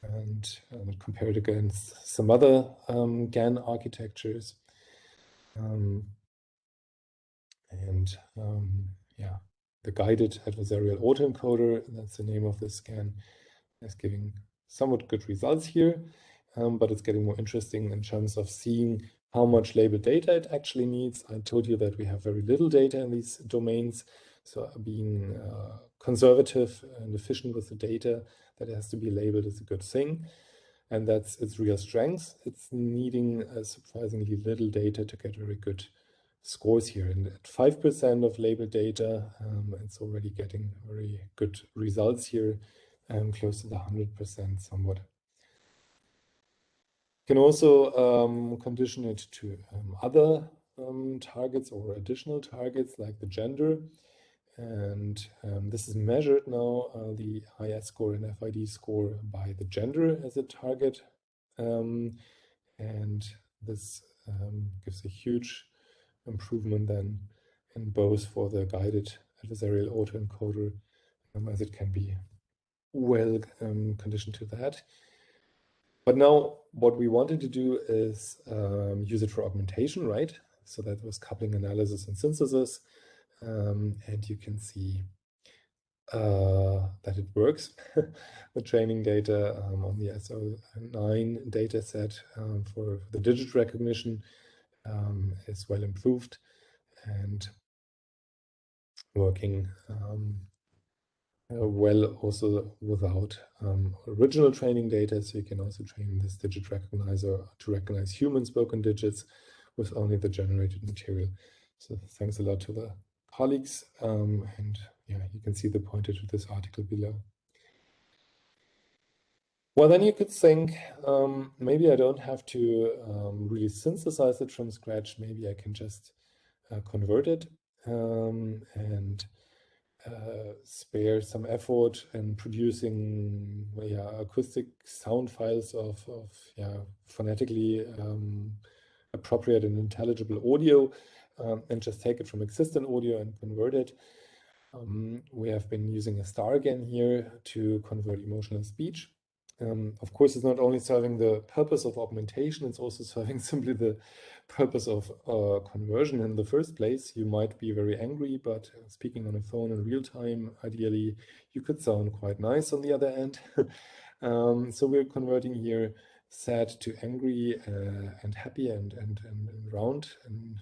and compare it against some other GAN architectures. Yeah, the guided adversarial autoencoder, that's the name of this scan, is giving somewhat good results here, but it's getting more interesting in terms of seeing how much labeled data it actually needs. I told you that we have very little data in these domains, so being conservative and efficient with the data that has to be labeled is a good thing, and that's its real strength. It's needing surprisingly little data to get very good scores here, and at 5% of labeled data, it's already getting very good results here, close to the 100% somewhat. You can also condition it to other targets or additional targets like the gender, and this is measured now, the IS score and FID score, by the gender as a target, and this gives a huge improvement then in both for the guided adversarial autoencoder, as it can be well conditioned to that. But now what we wanted to do is use it for augmentation, right? So that was coupling analysis and synthesis, and you can see that it works. The training data on the SO9 data set for the digit recognition is well improved and working well also without original training data. So you can also train this digit recognizer to recognize human spoken digits with only the generated material. So thanks a lot to the colleagues, and yeah, you can see the pointer to this article below. Well, then you could think, maybe I don't have to really synthesize it from scratch. Maybe I can just convert it and spare some effort in producing acoustic sound files of phonetically appropriate and intelligible audio, and just take it from existing audio and convert it. We have been using a star again here to convert emotional speech. Of course, it's not only serving the purpose of augmentation, it's also serving simply the purpose of conversion in the first place. You might be very angry, but speaking on a phone in real time, ideally, you could sound quite nice on the other end. So we're converting here sad to angry and happy and round and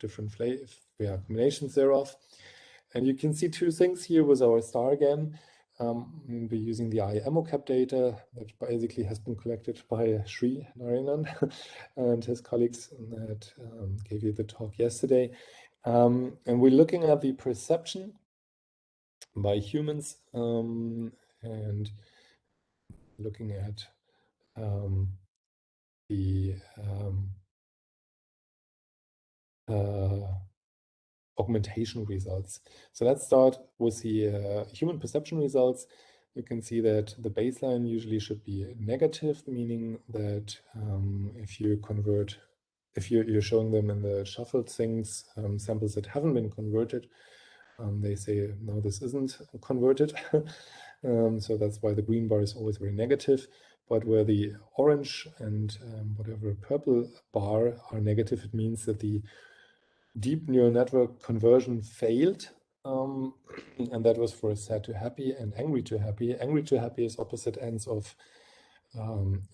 different combinations thereof. And you can see two things here with our star again. We're using the IEMOCAP data that basically has been collected by Sri Narayanan and his colleagues that gave you the talk yesterday. And we're looking at the perception by humans and looking at the augmentation results. So let's start with the human perception results. You can see that the baseline usually should be negative, meaning that if you're showing them in the shuffled things, samples that haven't been converted, they say, no, this isn't converted. So that's why the green bar is always very negative. But where the orange and whatever purple bar are negative, it means that the deep neural network conversion failed, and that was for sad to happy and angry to happy. Angry to happy is opposite ends of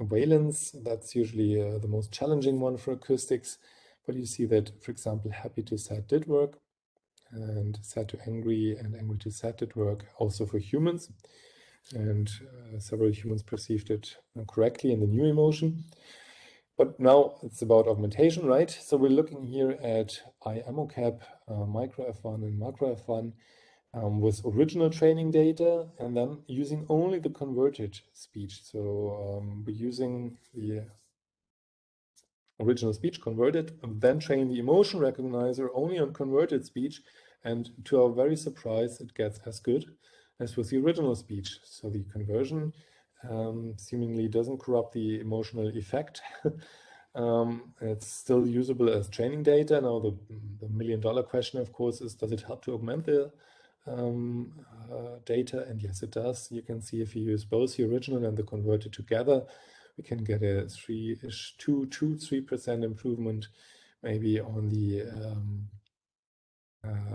valence. That's usually the most challenging one for acoustics. But you see that, for example, happy to sad did work, and sad to angry and angry to sad did work also for humans. And several humans perceived it correctly in the new emotion. But now it's about augmentation, right? So we're looking here at IEMOCAP, micro F1 and macro F1 with original training data, and then using only the converted speech. So we're using the original speech converted, and then train the emotion recognizer only on converted speech. And to our very surprise, it gets as good as with the original speech. So the conversion seemingly doesn't corrupt the emotional effect. It's still usable as training data. Now the million-dollar question, of course, is, does it help to augment the data, and yes, it does. You can see if you use both the original and the converted together, we can get a 3% improvement, maybe on the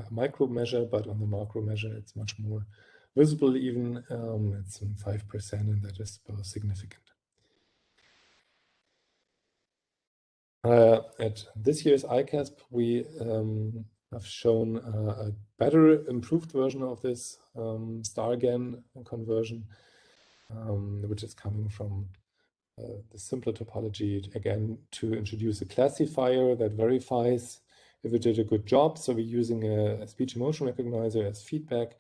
micro measure, but on the macro measure, it's much more visible even. It's 5%, and that is both significant. At this year's ICASP, we have shown a better improved version of this star-again conversion, which is coming from the simpler topology, again, to introduce a classifier that verifies if it did a good job. So we're using a speech emotion recognizer as feedback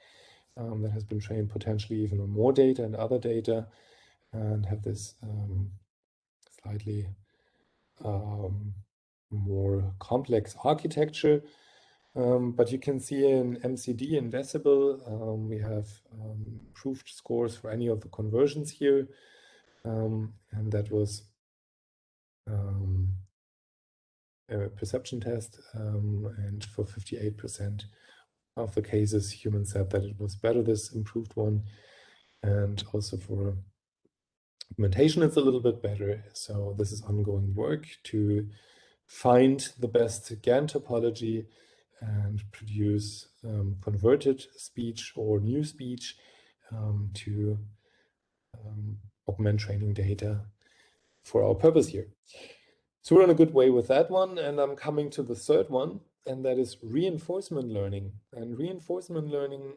that has been trained potentially even on more data and other data, and have this slightly more complex architecture. But you can see in MCD and decibel, we have improved scores for any of the conversions here. And that was a perception test, and for 58% of the cases, humans said that it was better, this improved one. And also for augmentation, it's a little bit better. So this is ongoing work to find the best GAN topology and produce converted speech or new speech to augment training data for our purpose here. So we're on a good way with that one, and I'm coming to the third one, and that is reinforcement learning. And reinforcement learning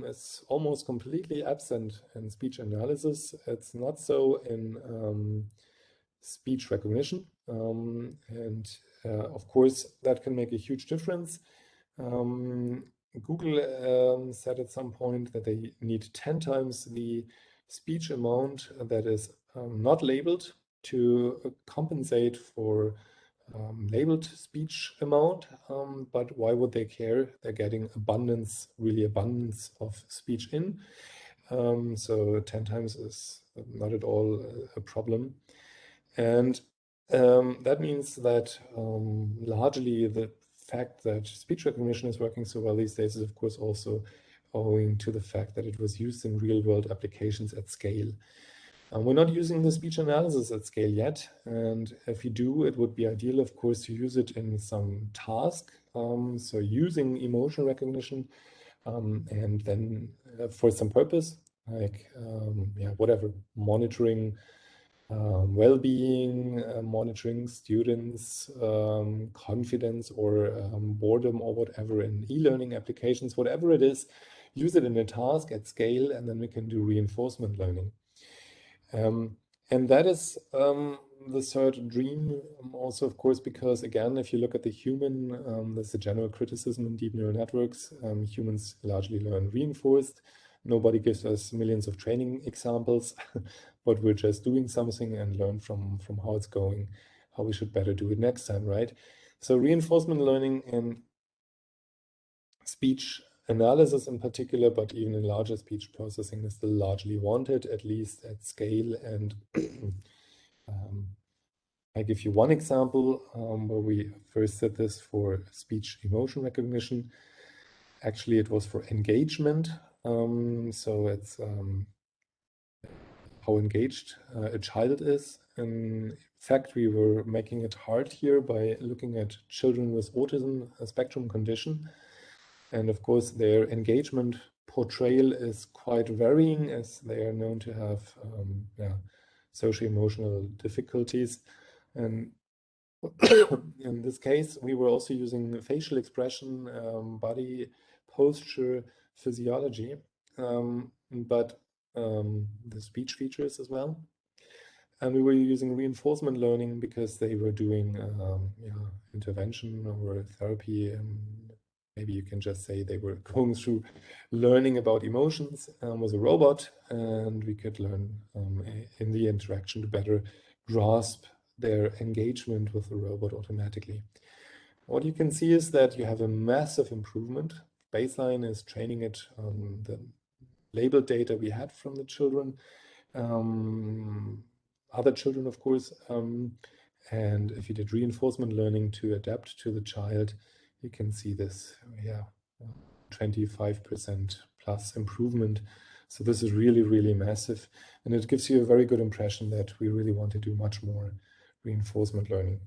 is almost completely absent in speech analysis. It's not so in speech recognition, and of course that can make a huge difference. Google said at some point that they need 10 times the speech amount that is not labeled to compensate for labeled speech amount, but why would they care? They're getting abundance, really abundance of speech in. So 10 times is not at all a problem. And that means that largely the fact that speech recognition is working so well these days is of course also owing to the fact that it was used in real-world applications at scale. We're not using the speech analysis at scale yet, and if you do, it would be ideal, of course, to use it in some task. So using emotion recognition, and then for some purpose, like whatever, monitoring well-being, monitoring students' confidence or boredom or whatever in e-learning applications, whatever it is, use it in a task at scale, and then we can do reinforcement learning. And that is the third dream also, of course, because again, if you look at the human, there's a general criticism in deep neural networks. Humans largely learn reinforced. Nobody gives us millions of training examples, but we're just doing something and learn from how it's going, how we should better do it next time, right? So reinforcement learning in speech analysis in particular, but even in larger speech processing is still largely wanted, at least at scale. And I give you one example where we first did this for speech emotion recognition. Actually, it was for engagement. So it's how engaged a child is. In fact, we were making it hard here by looking at children with autism spectrum condition. And of course, their engagement portrayal is quite varying, as they are known to have socio-emotional difficulties. And in this case, we were also using facial expression, body posture, physiology, but the speech features as well. And we were using reinforcement learning because they were doing intervention or therapy. Maybe you can just say they were going through learning about emotions with a robot, and we could learn in the interaction to better grasp their engagement with the robot automatically. What you can see is that you have a massive improvement. Baseline is training it on the labeled data we had from the children, other children, of course. And if you did reinforcement learning to adapt to the child, you can see this, 25% plus improvement. So this is really, really massive. And it gives you a very good impression that we really want to do much more reinforcement learning.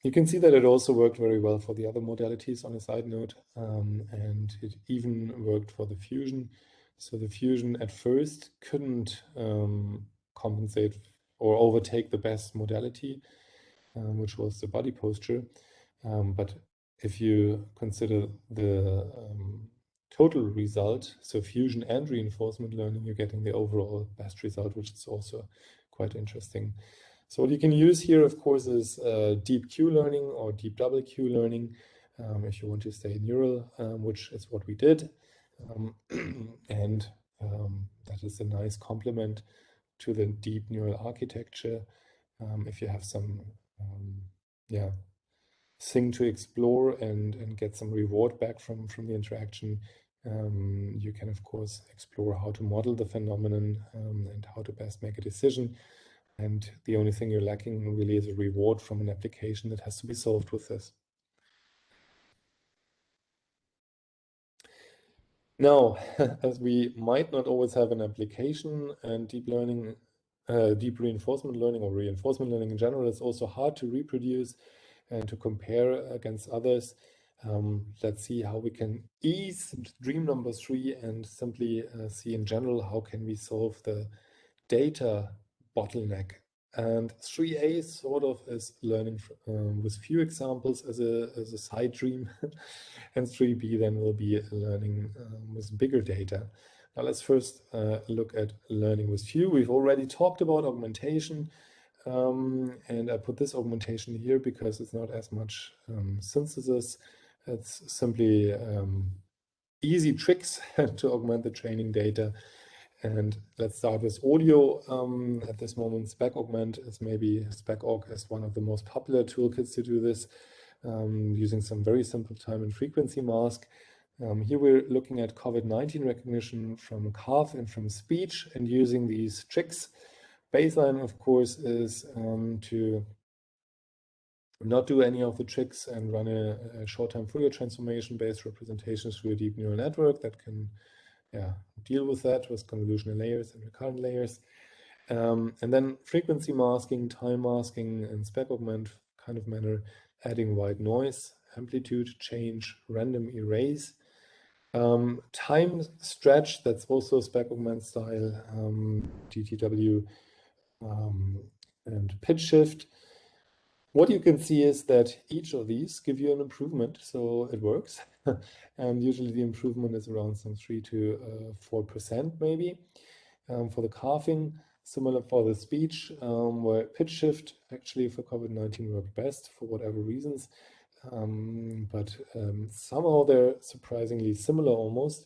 You can see that it also worked very well for the other modalities on a side note, and it even worked for the fusion. So the fusion at first couldn't compensate or overtake the best modality, which was the body posture. But if you consider the total result, so fusion and reinforcement learning, you're getting the overall best result, which is also quite interesting. So what you can use here, of course, is deep Q learning or deep double Q learning, if you want to stay neural, which is what we did. And that is a nice complement to the deep neural architecture. If you have some thing to explore and get some reward back from the interaction, you can, of course, explore how to model the phenomenon and how to best make a decision. And the only thing you're lacking really is a reward from an application that has to be solved with this. Now, as we might not always have an application, and deep learning, deep reinforcement learning or reinforcement learning in general is also hard to reproduce and to compare against others. Let's see how we can ease dream number 3 and simply see in general how can we solve the data bottleneck. And 3A sort of is learning with few examples as a side dream, and 3B then will be learning with bigger data. Now let's first look at learning with few. We've already talked about augmentation, and I put this augmentation here because it's not as much synthesis. It's simply easy tricks to augment the training data. And let's start with audio. At this moment, Spec Augment is maybe SpecAug is one of the most popular toolkits to do this, using some very simple time and frequency mask. Here we're looking at COVID-19 recognition from cough and from speech and using these tricks. Baseline, of course, is to not do any of the tricks and run a short-term Fourier transformation-based representation through a deep neural network that can deal with that with convolutional layers and recurrent layers. And then frequency masking, time masking, and spec augment kind of manner, adding white noise, amplitude change, random erase. Time stretch, that's also spec augment style, DTW, and pitch shift. What you can see is that each of these give you an improvement, so it works. And usually the improvement is around some 3 to 4% maybe. For the coughing, similar for the speech, where pitch shift actually for COVID-19 worked best for whatever reasons. But somehow they're surprisingly similar almost.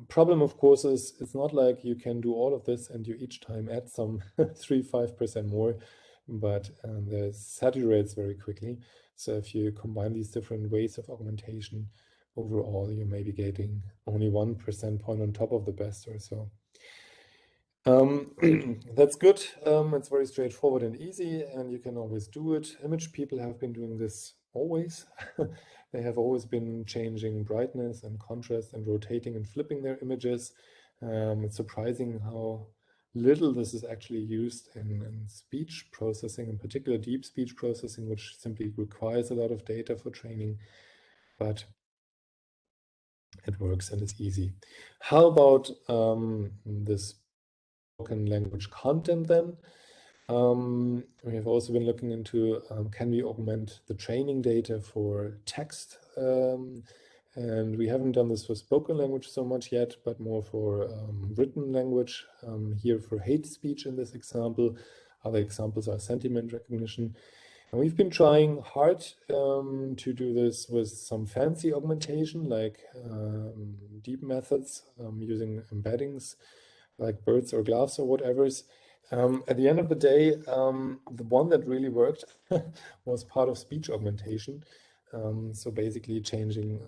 Problem, of course, is it's not like you can do all of this and you each time add some 3-5% more, but the saturates very quickly. So if you combine these different ways of augmentation, overall you may be getting only 1% point on top of the best or so. That's good. It's very straightforward and easy, and you can always do it. Image people have been doing this always. They have always been changing brightness and contrast and rotating and flipping their images. It's surprising how little this is actually used in speech processing, in particular deep speech processing, which simply requires a lot of data for training, but it works and it's easy. How about this spoken language content then? We have also been looking into can we augment the training data for text, and we haven't done this for spoken language so much yet, but more for written language. Here for hate speech in this example. Other examples are sentiment recognition. And we've been trying hard to do this with some fancy augmentation, like deep methods using embeddings, like birds or gloves or whatever's. At the end of the day, the one that really worked was part of speech augmentation. So basically changing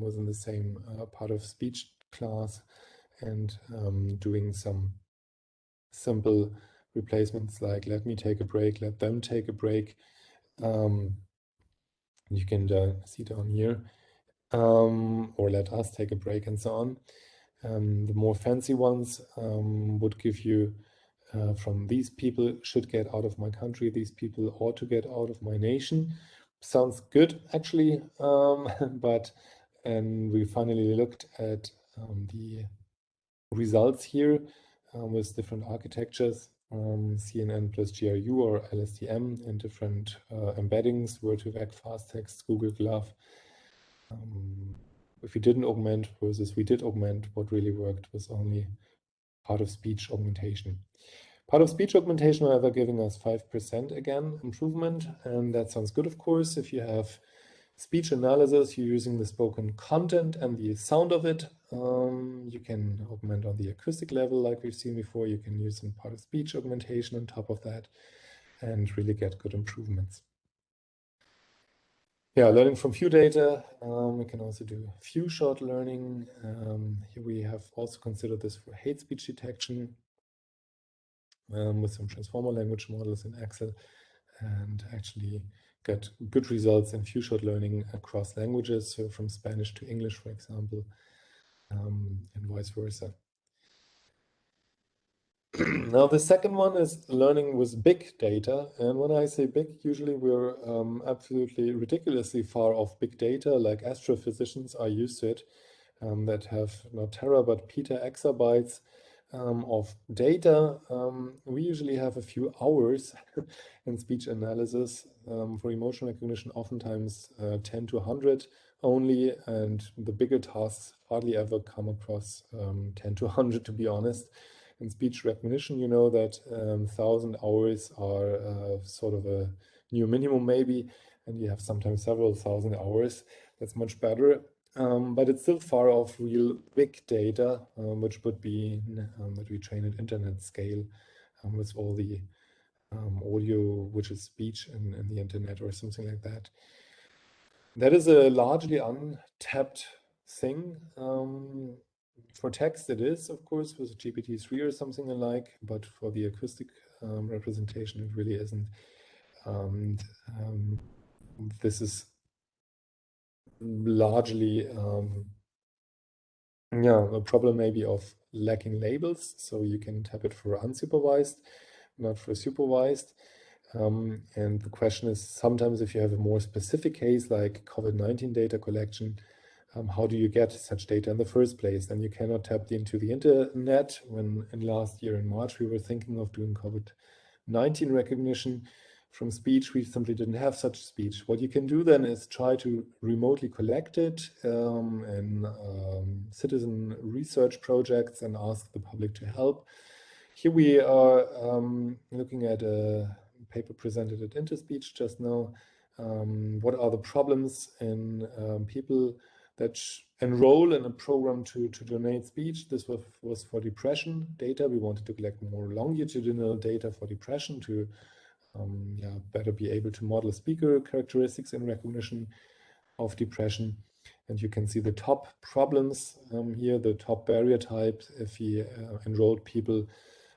within the same part of speech class and doing some simple replacements like let me take a break, let them take a break. You can see down here, or let us take a break and so on. The more fancy ones would give you from these people should get out of my country, these people ought to get out of my nation. Sounds good, actually, and we finally looked at the results here with different architectures, CNN plus GRU or LSTM, and different embeddings, Word2Vec, fast text, Google Glove. If we didn't augment versus we did augment, what really worked was only part of speech augmentation. Part of speech augmentation, however, giving us 5% again improvement, and that sounds good, of course. If you have speech analysis, you're using the spoken content and the sound of it. You can augment on the acoustic level, like we've seen before. You can use some part of speech augmentation on top of that and really get good improvements. Yeah, learning from few data. We can also do few short learning. Here we have also considered this for hate speech detection with some transformer language models in Excel, and actually get good results in few short learning across languages, so from Spanish to English, for example, and vice versa. Now, the second one is learning with big data. And when I say big, usually we're absolutely ridiculously far off big data, like astrophysicians are used to it, that have not tera, but petaexabytes of data. We usually have a few hours in speech analysis. For emotion recognition, oftentimes 10 to 100 only, and the bigger tasks hardly ever come across 10 to 100, to be honest. In speech recognition, you know that 1,000 hours are sort of a new minimum maybe, and you have sometimes several thousand hours. That's much better, but it's still far off real big data, which would be that we train at internet scale with all the audio, which is speech in the internet or something like that. That is a largely untapped thing. For text, it is, of course, with GPT-3 or something alike, but for the acoustic representation, it really isn't. And this is largely, a problem maybe of lacking labels. So you can tap it for unsupervised, not for supervised. And the question is, sometimes if you have a more specific case like COVID-19 data collection, how do you get such data in the first place? And you cannot tap into the internet. When in last year in March, we were thinking of doing COVID-19 recognition from speech, we simply didn't have such speech. What you can do then is try to remotely collect it in citizen research projects and ask the public to help. Here we are looking at a paper presented at Interspeech just now. What are the problems in people that enroll in a program to donate speech? This was for depression data. We wanted to collect more longitudinal data for depression to better be able to model speaker characteristics in recognition of depression. And you can see the top problems here, the top barrier type, if we enrolled people,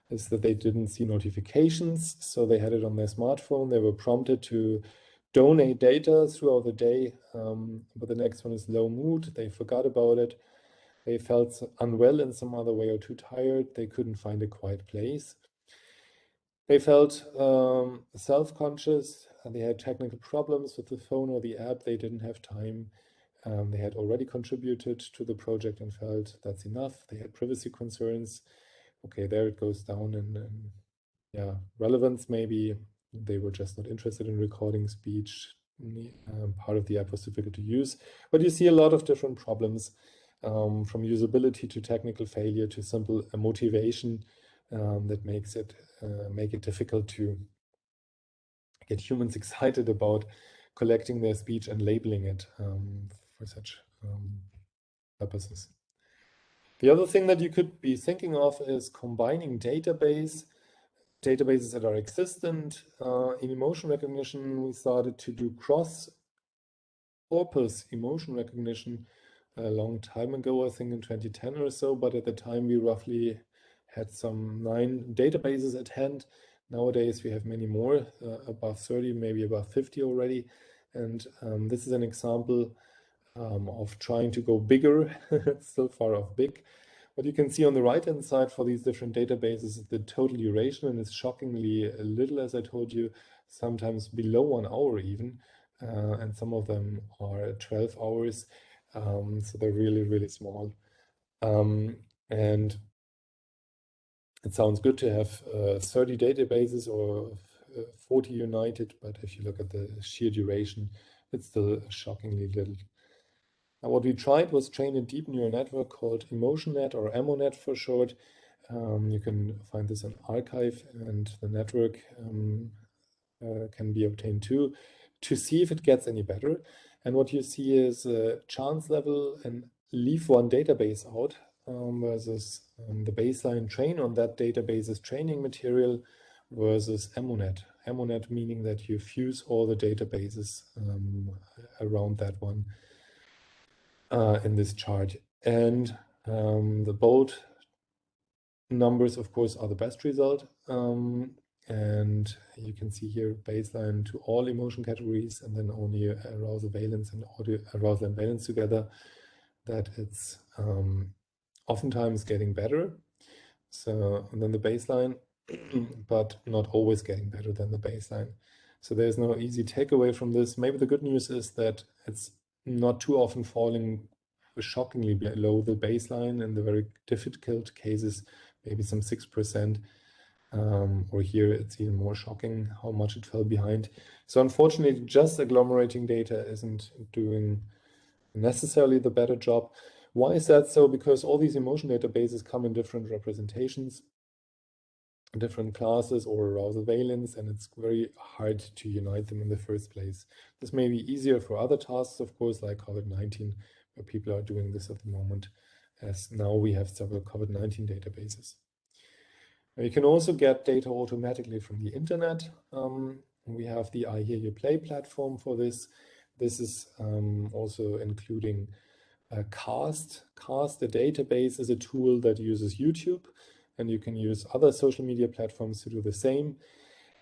is that they didn't see notifications. So they had it on their smartphone. They were prompted to donate data throughout the day. But the next one is low mood. They forgot about it. They felt unwell in some other way or too tired. They couldn't find a quiet place. They felt self-conscious, and they had technical problems with the phone or the app. They didn't have time. They had already contributed to the project and felt that's enough. They had privacy concerns. Okay, there it goes down in relevance maybe. They were just not interested in recording speech. Part of the app was difficult to use. But you see a lot of different problems, from usability to technical failure to simple motivation that makes it make it difficult to get humans excited about collecting their speech and labeling it for such purposes. The other thing that you could be thinking of is combining databases that are existent. In emotion recognition, we started to do cross-corpus emotion recognition a long time ago, I think in 2010 or so, but at the time we roughly had some 9 databases at hand. Nowadays we have many more, above 30, maybe above 50 already. And this is an example of trying to go bigger. It's still far off big. What you can see on the right-hand side for these different databases is the total duration, and it's shockingly little, as I told you, sometimes below 1 hour even, and some of them are 12 hours, so they're really, really small. And it sounds good to have 30 databases or 40 united, but if you look at the sheer duration, it's still shockingly little. Now, what we tried was train a deep neural network called Emotionnet, or Emotionnet for short. You can find this on Archive, and the network can be obtained too, to see if it gets any better. And what you see is a chance level and leave one database out versus the baseline train on that database's training material versus Emotionnet. Emotionnet meaning that you fuse all the databases around that one in this chart. And the bold numbers, of course, are the best result. And you can see here baseline to all emotion categories, and then only arousal valence and audio arousal and valence together, that it's oftentimes getting better. So, and then the baseline, but not always getting better than the baseline. So there's no easy takeaway from this. Maybe the good news is that it's not too often falling shockingly below the baseline. In the very difficult cases, maybe some 6%. Or here it's even more shocking how much it fell behind. So unfortunately, just agglomerating data isn't doing necessarily the better job. Why is that so? Because all these emotion databases come in different representations, different classes or arousal valence, and it's very hard to unite them in the first place. This may be easier for other tasks, of course, like COVID-19, where people are doing this at the moment, as now we have several COVID-19 databases. You can also get data automatically from the internet. We have the I Hear You Play platform for this. This is also including Cast. Cast, the database, is a tool that uses YouTube, and you can use other social media platforms to do the same.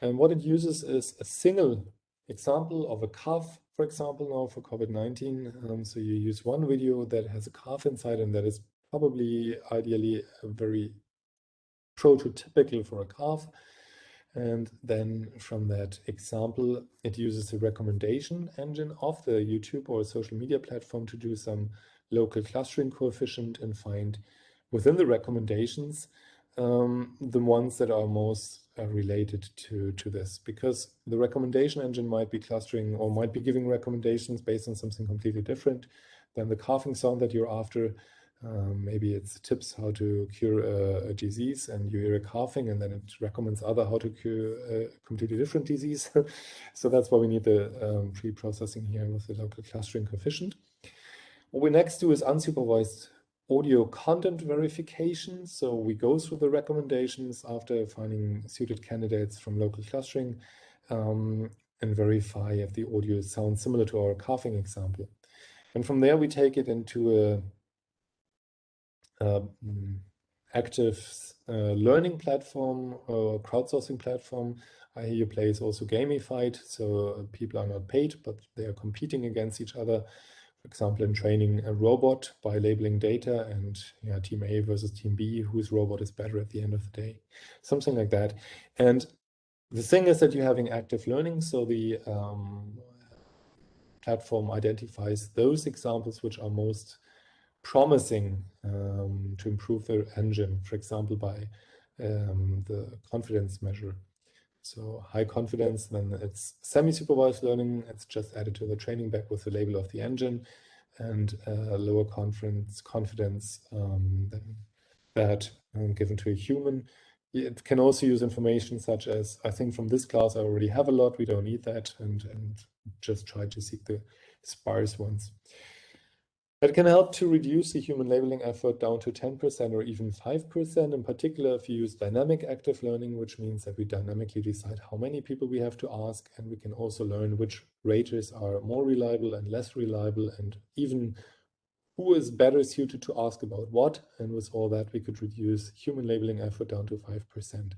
And what it uses is a single example of a cough, for example, now for COVID-19. So you use one video that has a cough inside, and that is probably ideally a very prototypical for a cough. And then from that example, it uses the recommendation engine of the YouTube or social media platform to do some local clustering coefficient and find within the recommendations the ones that are most related to this, because the recommendation engine might be clustering or might be giving recommendations based on something completely different than the coughing sound that you're after. Maybe it's tips how to cure a disease, and you hear a coughing, and then it recommends other how to cure a completely different disease. So that's why we need the pre-processing here with the local clustering coefficient. What we next do is unsupervised audio content verification. So we go through the recommendations after finding suited candidates from local clustering and verify if the audio sounds similar to our coughing example. And from there, we take it into a active learning platform or crowdsourcing platform. I Hear You Play is also gamified, so people are not paid, but they are competing against each other. For example, in training a robot by labeling data, and team A versus team B, whose robot is better at the end of the day, something like that. And the thing is that you're having active learning, so the platform identifies those examples which are most promising to improve their engine, for example, by the confidence measure. So high confidence, then it's semi-supervised learning. It's just added to the training back with the label of the engine, and lower confidence than that given to a human. It can also use information such as, I think from this class I already have a lot, we don't need that, and just try to seek the sparse ones. It can help to reduce the human labeling effort down to 10% or even 5%, in particular if you use dynamic active learning, which means that we dynamically decide how many people we have to ask, and we can also learn which raters are more reliable and less reliable, and even who is better suited to ask about what. And with all that, we could reduce human labeling effort down to 5%.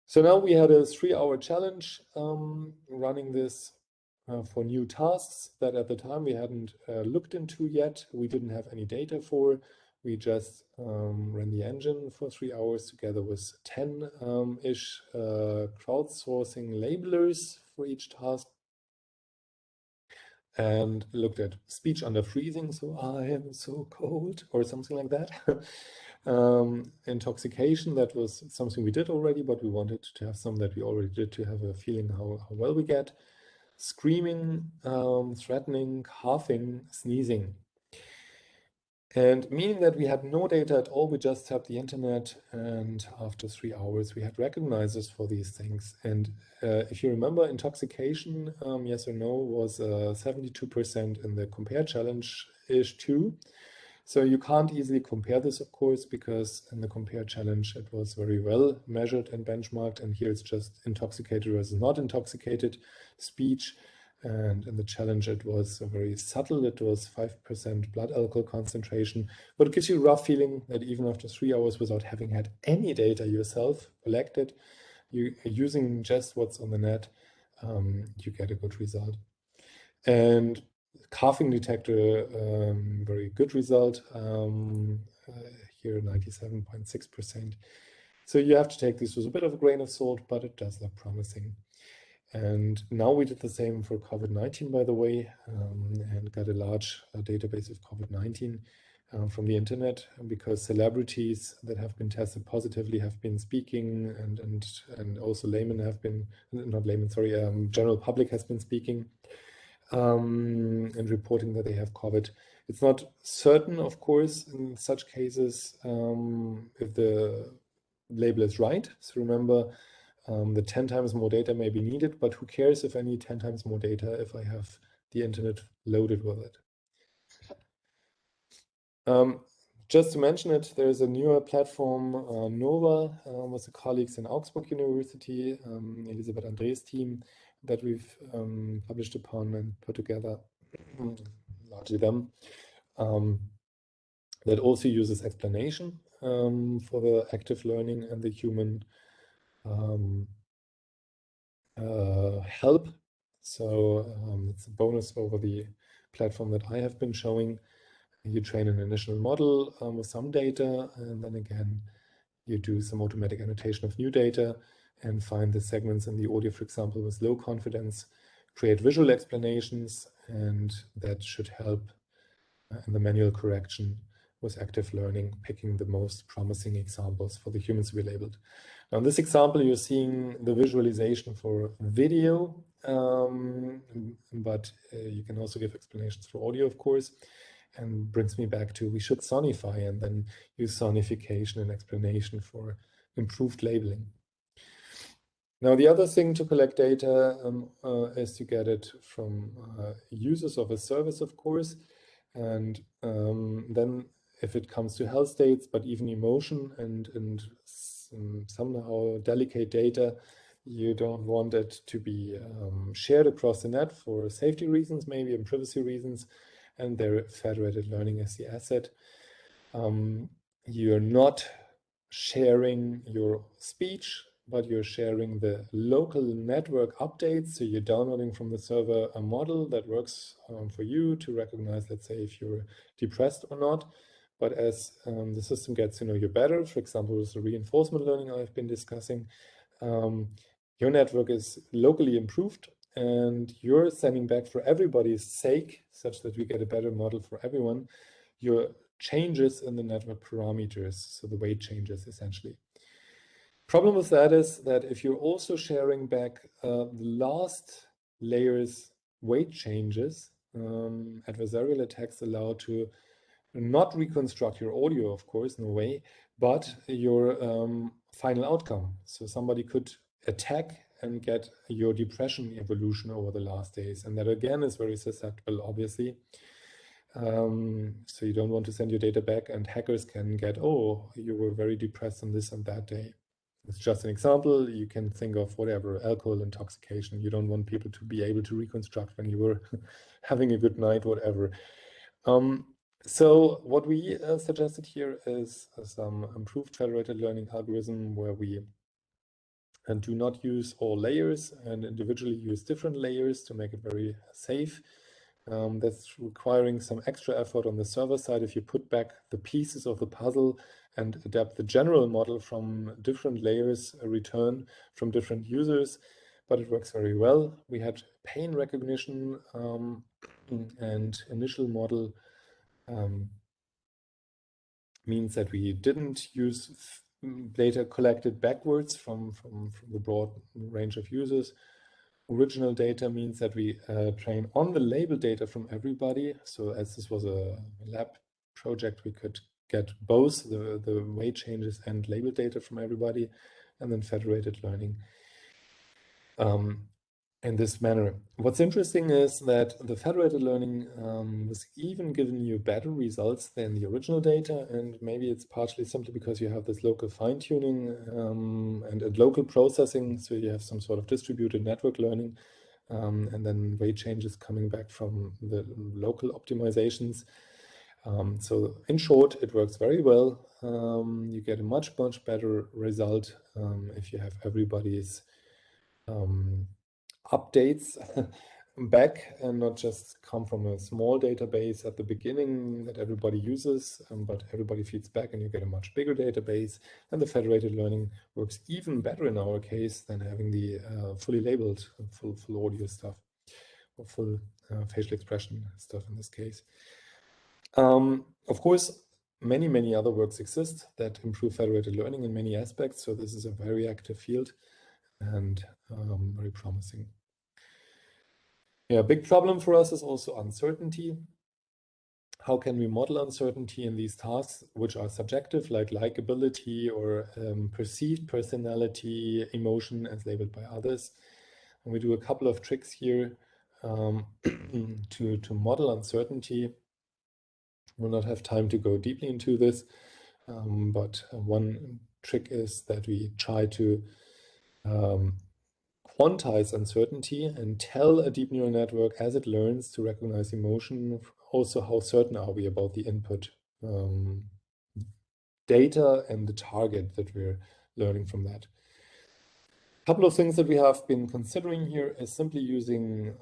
So now we had a 3-hour challenge running this for new tasks that at the time we hadn't looked into yet. We didn't have any data for. We just ran the engine for 3 hours together with 10-ish crowdsourcing labelers for each task, and looked at speech under freezing, so I am so cold, or something like that. Intoxication, that was something we did already, but we wanted to have some that we already did to have a feeling how well we get. Screaming, threatening, coughing, sneezing. And meaning that we had no data at all, we just tapped the internet, and after 3 hours we had recognizers for these things. And if you remember, intoxication, yes or no, was 72% in the compare challenge-ish too. So you can't easily compare this, of course, because in the compare challenge it was very well measured and benchmarked, and here it's just intoxicated versus not intoxicated speech. And in the challenge, it was very subtle. It was 5% blood alcohol concentration, but it gives you a rough feeling that even after 3 hours without having had any data yourself collected, you using just what's on the net, you get a good result. And coughing detector, very good result. Here, 97.6%. So you have to take this with a bit of a grain of salt, but it does look promising. And now we did the same for COVID-19, by the way, and got a large database of COVID-19 from the internet, because celebrities that have been tested positively have been speaking, and also laymen have been, not laymen, sorry, general public has been speaking and reporting that they have COVID. It's not certain, of course, in such cases, if the label is right. So remember, the 10 times more data may be needed, but who cares if I need 10 times more data if I have the internet loaded with it? Just to mention it, there's a newer platform, Nova, with the colleagues in Augsburg University, Elisabeth Andres' team, that we've published upon and put together, largely them, that also uses explanation for the active learning and the human help. So it's a bonus over the platform that I have been showing. You train an initial model with some data, and then again, you do some automatic annotation of new data and find the segments in the audio, for example, with low confidence, create visual explanations, and that should help in the manual correction with active learning, picking the most promising examples for the humans to be labeled. Now, in this example, you're seeing the visualization for video, but you can also give explanations for audio, of course, and brings me back to we should sonify and then use sonification and explanation for improved labeling. Now, the other thing to collect data is to get it from users of a service, of course, and then if it comes to health states, but even emotion and somehow delicate data, you don't want it to be shared across the net for safety reasons, maybe, and privacy reasons, and their federated learning is the asset. You're not sharing your speech, but you're sharing the local network updates. So you're downloading from the server a model that works for you to recognize, let's say, if you're depressed or not. But as the system gets to know you better, for example, with the reinforcement learning I've been discussing, your network is locally improved, and you're sending back, for everybody's sake, such that we get a better model for everyone, your changes in the network parameters, so the weight changes essentially. Problem with that is that if you're also sharing back the last layer's weight changes, adversarial attacks allow to not reconstruct your audio, of course, no way, but your final outcome. So somebody could attack and get your depression evolution over the last days. And that again is very susceptible, obviously. So you don't want to send your data back, and hackers can get, oh, you were very depressed on this and that day. It's just an example. You can think of whatever, alcohol intoxication. You don't want people to be able to reconstruct when you were having a good night, whatever. So what we suggested here is some improved federated learning algorithm where we and do not use all layers and individually use different layers to make it very safe. That's requiring some extra effort on the server side if you put back the pieces of the puzzle and adapt the general model from different layers, return from different users, but it works very well. We had pain recognition and initial model means that we didn't use data collected backwards from the broad range of users. Original data means that we train on the label data from everybody. So as this was a lab project, we could get both the weight changes and label data from everybody, and then federated learning in this manner. What's interesting is that the federated learning was even giving you better results than the original data, and maybe it's partially simply because you have this local fine-tuning and local processing, so you have some sort of distributed network learning, and then weight changes coming back from the local optimizations. So in short, it works very well. You get a much better result if you have everybody's updates back and not just come from a small database at the beginning that everybody uses, but everybody feeds back and you get a much bigger database. And the federated learning works even better in our case than having the fully labeled full audio stuff or full facial expression stuff in this case. Of course, many other works exist that improve federated learning in many aspects. So this is a very active field and very promising. Yeah, a big problem for us is also uncertainty. How can we model uncertainty in these tasks, which are subjective, like likability or perceived personality, emotion as labeled by others? And we do a couple of tricks here to model uncertainty. We'll not have time to go deeply into this, but one trick is that we try to quantize uncertainty and tell a deep neural network as it learns to recognize emotion, also how certain are we about the input data and the target that we're learning from that. A couple of things that we have been considering here is simply using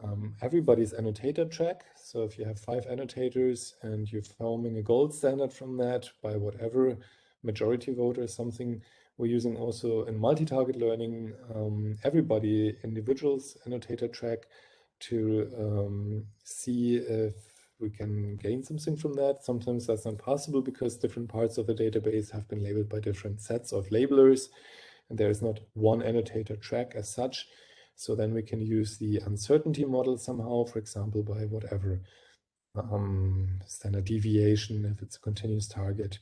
everybody's annotator track. So if you have 5 annotators and you're forming a gold standard from that by whatever majority vote or something, we're using also in multi-target learning everybody individual's annotator track to see if we can gain something from that. Sometimes that's not possible because different parts of the database have been labeled by different sets of labelers, and there is not one annotator track as such. So then we can use the uncertainty model somehow, for example, by whatever standard deviation, if it's a continuous target,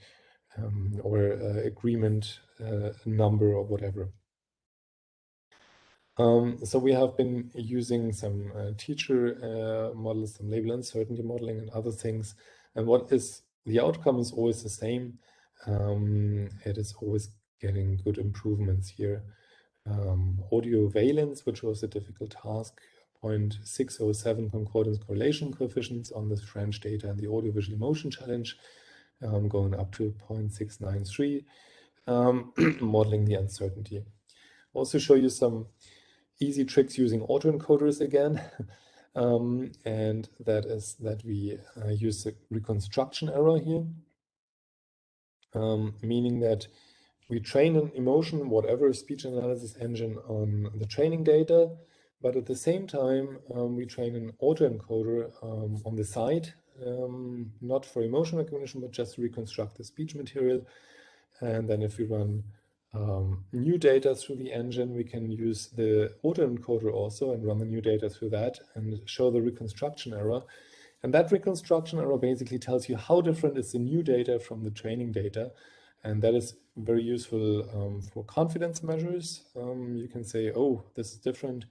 or agreement number or whatever. So we have been using some teacher models, some label uncertainty modeling and other things. And what is the outcome is always the same. It is always getting good improvements here. Audio valence, which was a difficult task, 0.607 concordance correlation coefficients on this French data and the audio visual emotion challenge, going up to 0.693, modeling the uncertainty. Also show you some easy tricks using autoencoders again, and that is that we use the reconstruction error here, meaning that we train an emotion, whatever speech analysis engine, on the training data, but at the same time we train an autoencoder on the side, not for emotion recognition, but just to reconstruct the speech material. And then if we run new data through the engine, we can use the autoencoder also and run the new data through that and show the reconstruction error. And that reconstruction error basically tells you how different is the new data from the training data. And that is very useful for confidence measures. You can say, oh, this is different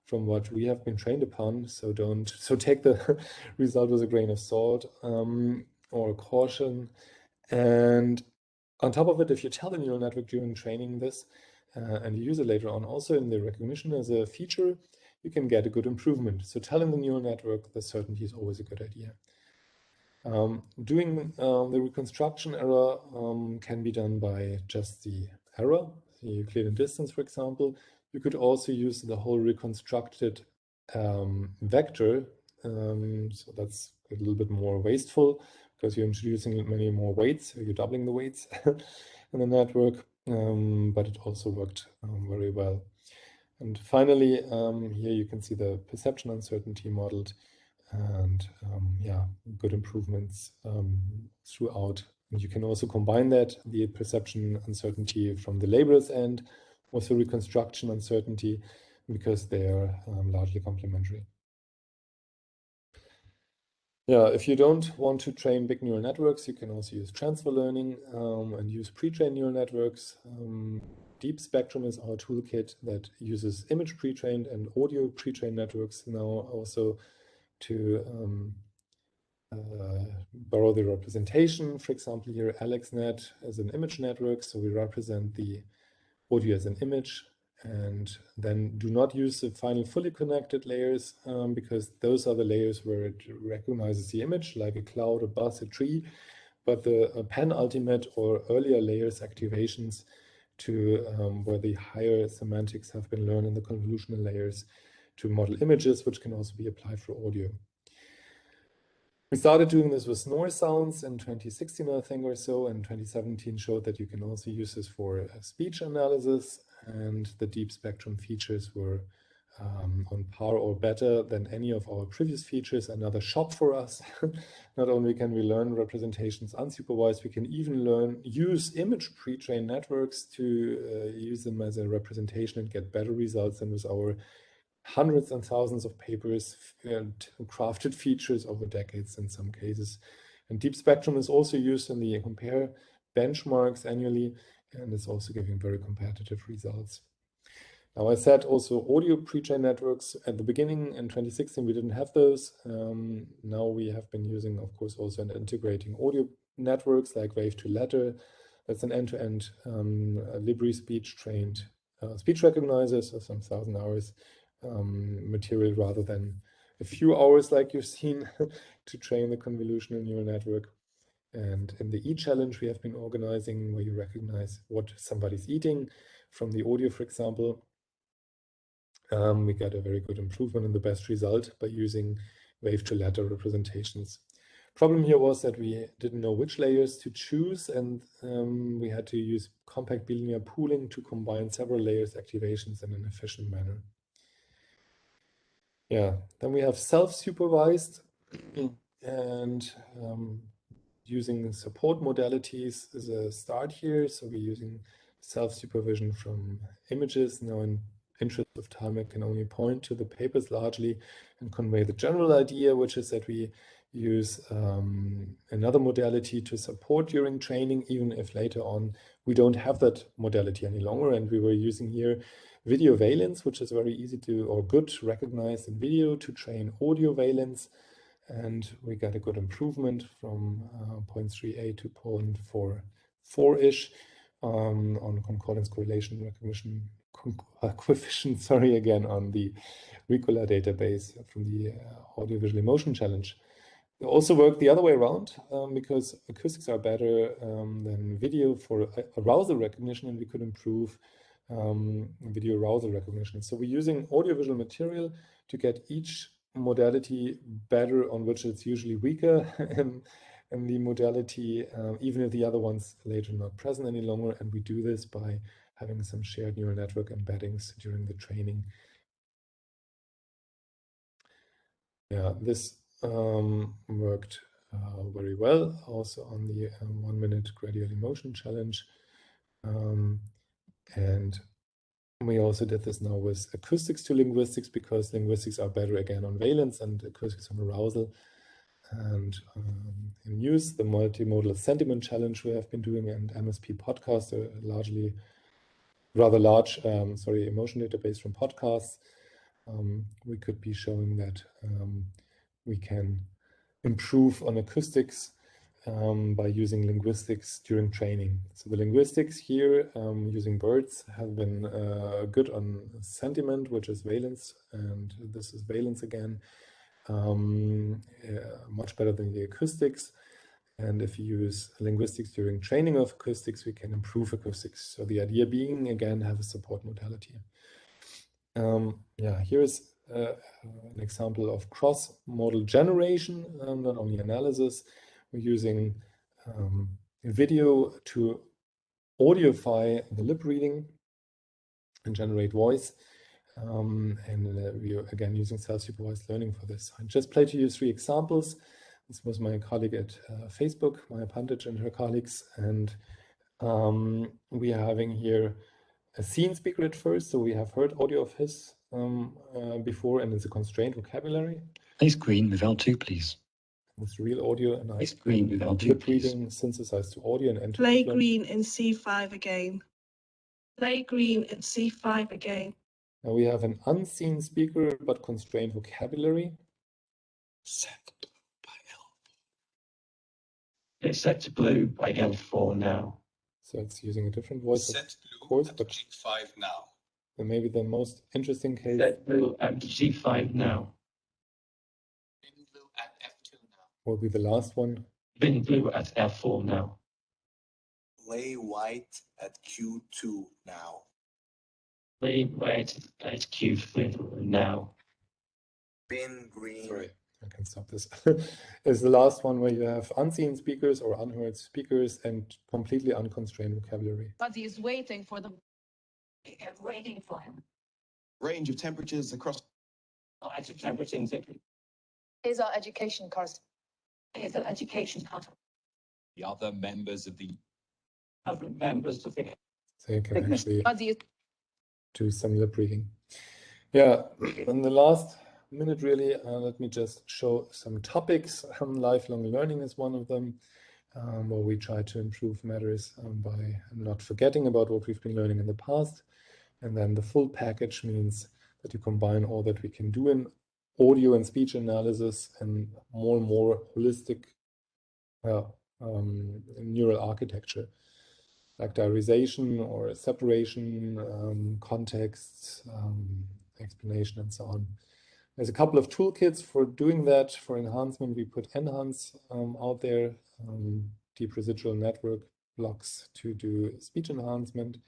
from what we have been trained upon. So take the result with a grain of salt or caution. And on top of it, if you tell the neural network during training this and you use it later on also in the recognition as a feature, you can get a good improvement. So telling the neural network the certainty is always a good idea. Doing the reconstruction error can be done by just the error, the Euclidean distance, for example. You could also use the whole reconstructed vector. So that's a little bit more wasteful because you're introducing many more weights, or you're doubling the weights in the network, but it also worked very well. And finally, here you can see the perception uncertainty modeled, and yeah, good improvements throughout. And you can also combine that, the perception uncertainty from the label's end, also reconstruction uncertainty, because they are largely complementary. Yeah, if you don't want to train big neural networks, you can also use transfer learning and use pre-trained neural networks. Deep Spectrum is our toolkit that uses image pre-trained and audio pre-trained networks now also to borrow the representation. For example, here AlexNet is an image network, so we represent the audio as an image, and then do not use the final fully connected layers because those are the layers where it recognizes the image, like a cloud, a bus, a tree, but the penultimate or earlier layers activations to where the higher semantics have been learned in the convolutional layers to model images, which can also be applied for audio. We started doing this with snore sounds in 2016, I think, or so, and 2017 showed that you can also use this for speech analysis, and the deep spectrum features were on par or better than any of our previous features. Another shop for us. Not only can we learn representations unsupervised, we can even use image pre-trained networks to use them as a representation and get better results than with our hundreds and thousands of papers and crafted features over decades in some cases. And deep spectrum is also used in the compare benchmarks annually, and it's also giving very competitive results. Now, I said also audio pre-trained networks at the beginning in 2016, we didn't have those. Now we have been using, of course, also and integrating audio networks like wave to letter. That's an end-to-end Libri speech trained speech recognizers, so some 1,000 hours material rather than a few hours like you've seen to train the convolutional neural network. And in the e-challenge we have been organizing, where you recognize what somebody's eating from the audio, for example, we got a very good improvement in the best result by using wave to letter representations. Problem here was that we didn't know which layers to choose, and we had to use compact bilinear pooling to combine several layers activations in an efficient manner. Yeah, then we have self-supervised and using support modalities is a start here. So we're using self-supervision from images. Now, in interest of time, I can only point to the papers largely and convey the general idea, which is that we use another modality to support during training, even if later on we don't have that modality any longer. And we were using here video valence, which is very easy to, or good, recognized in video to train audio valence. And we got a good improvement from 0.38 to 0.44-ish on concordance correlation recognition coefficient, sorry, again, on the Ricola database from the Audiovisual Emotion Challenge. It also worked the other way around because acoustics are better than video for arousal recognition, and we could improve video arousal recognition. So we're using audiovisual material to get each modality better on which it's usually weaker and the modality, even if the other one's later not present any longer. And we do this by having some shared neural network embeddings during the training. Yeah, this worked very well also on the 1 minute gradual emotion challenge. And we also did this now with acoustics to linguistics, because linguistics are better again on valence and acoustics on arousal. And in use, the multimodal sentiment challenge we have been doing, and MSP podcast, a rather large emotion database from podcasts, we could be showing that we can improve on acoustics by using linguistics during training. So the linguistics here using birds have been good on sentiment, which is valence, and this is valence again, much better than the acoustics. And if you use linguistics during training of acoustics, we can improve acoustics. So the idea being, again, have a support modality. Yeah, here's an example of cross-model generation, not only analysis. We're using video to audioify the lip reading and generate voice. We are again using self-supervised learning for this. I just played to you 3 examples. This was my colleague at Facebook, Maya Pantic and her colleagues, and we are having here a scene speaker at first, so we have heard audio of his before, and it's a constrained vocabulary. Place green with L2, please. It's real audio, and Place green with L2, lip please. reading synthesized to audio and enter. Play green in C5 again. Play green in C5 again. Now we have an unseen speaker but constrained vocabulary. Set by L4. It's set to blue by L4 now. So it's using a different voice, Set of course, blue but at G5 now. maybe the most interesting case. Set blue at G5 now. Bin blue at F2 now. Will be the last one. Bin blue at F4 now. Play white at Q2 now. Play white at Q3 now. Bin green. Sorry, I can stop this. Is the last one where you have unseen speakers or unheard speakers and completely unconstrained vocabulary. Fuzzy is waiting for them. Waiting for him. Range of temperatures across. Range of temperatures. Here's our education card. Here's our education card. The other members of the. Other members of the. So you can actually Fuzzy is do some lip reading. Yeah, in the last minute really, let me just show some topics. Lifelong learning is one of them, where we try to improve matters by not forgetting about what we've been learning in the past. And then the full package means that you combine all that we can do in audio and speech analysis and more holistic neural architecture, like diarization or separation, context, explanation, and so on. There's a couple of toolkits for doing that. For enhancement, we put Enhance out there, deep residual network blocks to do speech enhancement.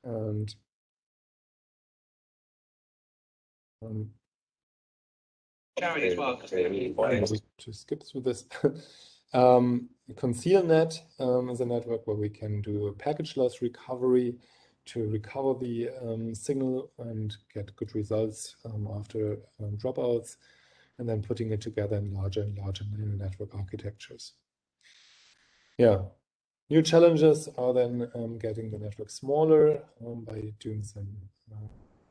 And to skip through this. Concealnet is a network where we can do package loss recovery to recover the signal and get good results after dropouts, and then putting it together in larger and larger neural network architectures. Yeah, new challenges are then getting the network smaller by doing some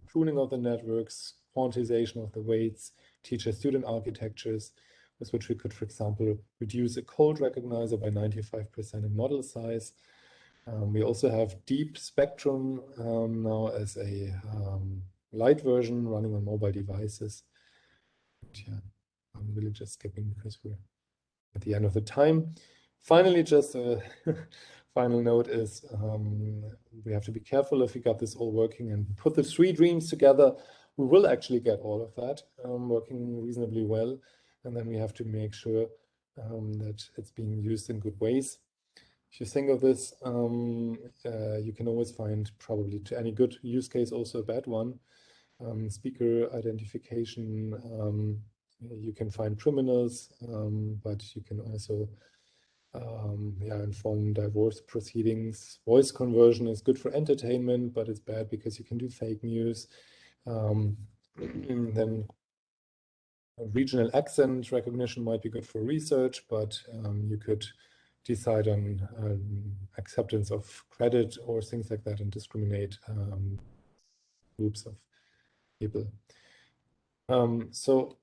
pruning of the networks, quantization of the weights, teacher-student architectures, with which we could, for example, reduce a cold recognizer by 95% in model size. We also have deep spectrum now as a light version running on mobile devices. But yeah, I'm really just skipping because we're at the end of the time. Finally, just a final note is we have to be careful if we got this all working and put the 3 dreams together. We will actually get all of that working reasonably well. And then we have to make sure that it's being used in good ways. If you think of this, you can always find probably to any good use case also a bad one. Speaker identification, you can find criminals, but you can also inform divorce proceedings. Voice conversion is good for entertainment, but it's bad because you can do fake news. Then regional accent recognition might be good for research, but you could decide on acceptance of credit or things like that and discriminate groups of people. So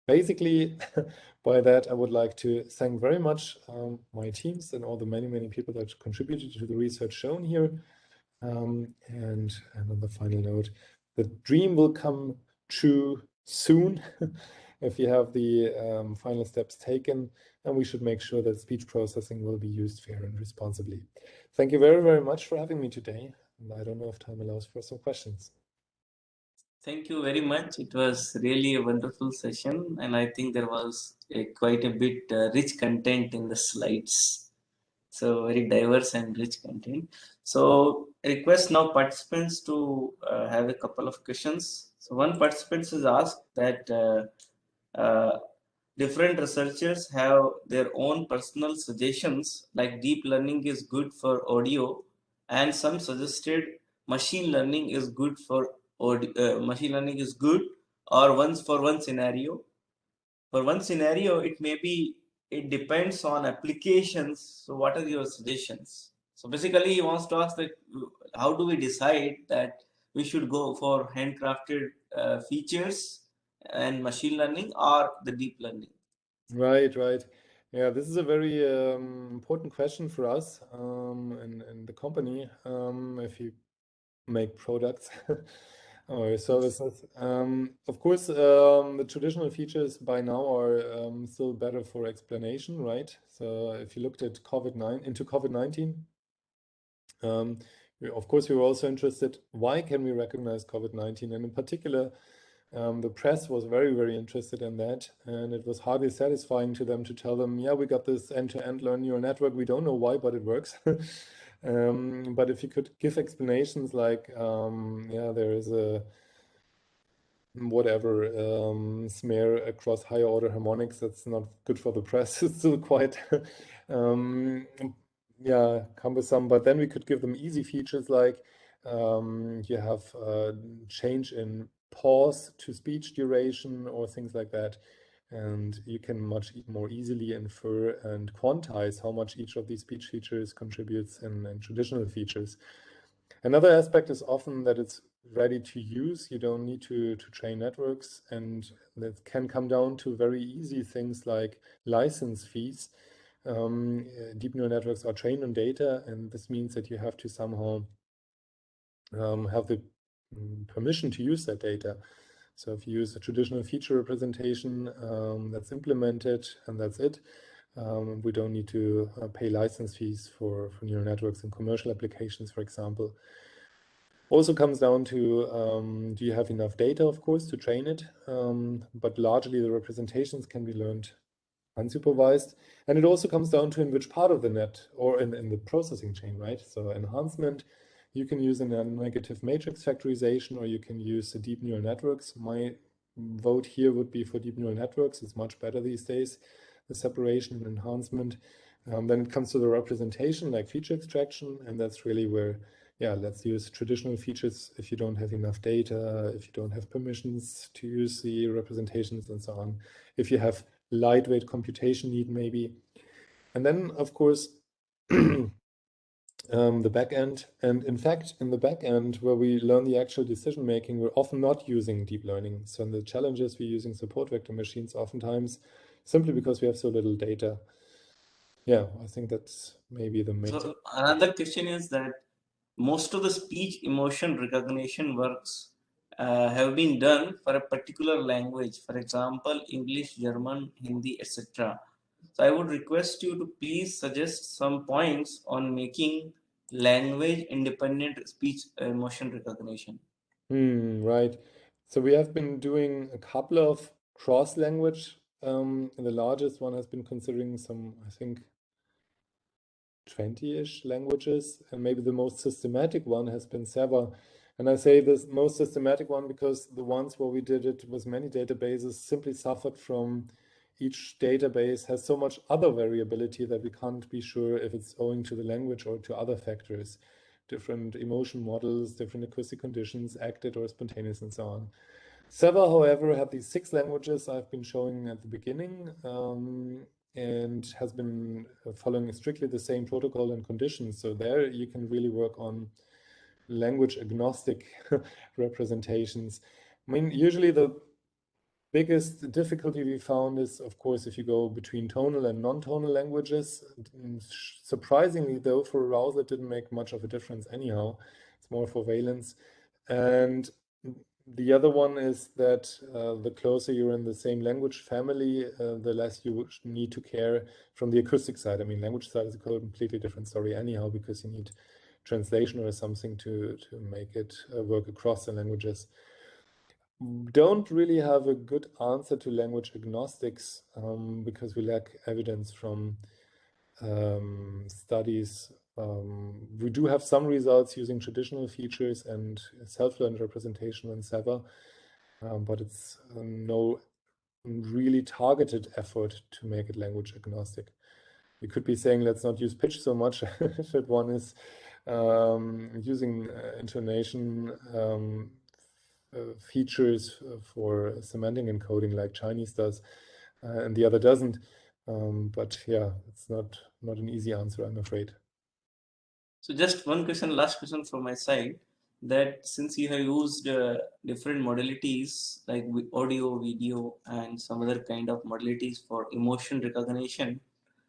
basically, by that, I would like to thank very much my teams and all the many people that contributed to the research shown here. And on the final note, the dream will come true soon if you have the final steps taken, and we should make sure that speech processing will be used fair and responsibly. Thank you very much for having me today. And I don't know if time allows for some questions. Thank you very much. It was really a wonderful session, and I think there was quite a bit rich content in the slides. So very diverse and rich content. So I request now participants to have a couple of questions. So one participant has asked that different researchers have their own personal suggestions, like deep learning is good for audio, and some suggested machine learning is good for audio. Machine learning is good, or for one scenario. For one scenario, it depends on applications. So what are your suggestions? So basically, he wants to ask that how do we decide that we should go for handcrafted features and machine learning or the deep learning? Right. Yeah, this is a very important question for us in the company if you make products or services. Of course, the traditional features by now are still better for explanation, right? So if you looked at COVID-19, of course, we were also interested, why can we recognize COVID-19? And in particular, the press was very, very interested in that, and it was hardly satisfying to them to tell them, yeah, we got this end-to-end learned neural network. We don't know why, but it works. But if you could give explanations like, yeah, there is a whatever smear across higher order harmonics, that's not good for the press. It's still quite yeah, cumbersome. But then we could give them easy features like you have change in pause to speech duration or things like that. And you can much more easily infer and quantize how much each of these speech features contributes in traditional features. Another aspect is often that it's ready to use. You don't need to train networks, and that can come down to very easy things like license fees. Deep neural networks are trained on data, and this means that you have to somehow have the permission to use that data. So if you use a traditional feature representation that's implemented and that's it, we don't need to pay license fees for neural networks in commercial applications, for example. Also comes down to, do you have enough data, of course, to train it? But largely the representations can be learned unsupervised. And it also comes down to in which part of the net or in the processing chain, right? So enhancement, you can use a negative matrix factorization, or you can use the deep neural networks. My vote here would be for deep neural networks. It's much better these days, the separation and enhancement. Then it comes to the representation, like feature extraction, and that's really where, yeah, let's use traditional features if you don't have enough data, if you don't have permissions to use the representations and so on, if you have lightweight computation need maybe. And then, of course, the back end. And in fact, in the back end, where we learn the actual decision making, we're often not using deep learning. So in the challenges, we're using support vector machines oftentimes, simply because we have so little data. Yeah, I think that's maybe the main. So another question is that most of the speech emotion recognition works have been done for a particular language, for example, English, German, Hindi, etc. So I would request you to please suggest some points on making language independent speech emotion recognition. Right. So we have been doing a couple of cross-language. The largest one has been considering some, I think, 20-ish languages, and maybe the most systematic one has been Seva. And I say this most systematic one because the ones where we did it with many databases simply suffered from each database has so much other variability that we can't be sure if it's owing to the language or to other factors, different emotion models, different acoustic conditions, acted or spontaneous, and so on. Seva, however, had these 6 languages I've been showing at the beginning, and has been following strictly the same protocol and conditions. So there you can really work on language agnostic representations. I mean, usually the biggest difficulty we found is, of course, if you go between tonal and non-tonal languages. Surprisingly, though, for arousal, it didn't make much of a difference anyhow. It's more for valence. And the other one is that the closer you're in the same language family, the less you need to care from the acoustic side. I mean, language side is a completely different story anyhow, because you need translation or something to make it work across the languages. Don't really have a good answer to language agnostics because we lack evidence from studies. We do have some results using traditional features and self-learned representation in SEVA, but it's no really targeted effort to make it language agnostic. We could be saying let's not use pitch so much if one is using intonation features for semantic encoding like Chinese does, and the other doesn't. But yeah, it's not an easy answer, I'm afraid. So just one question, last question from my side, that since you have used different modalities like audio, video, and some other kind of modalities for emotion recognition,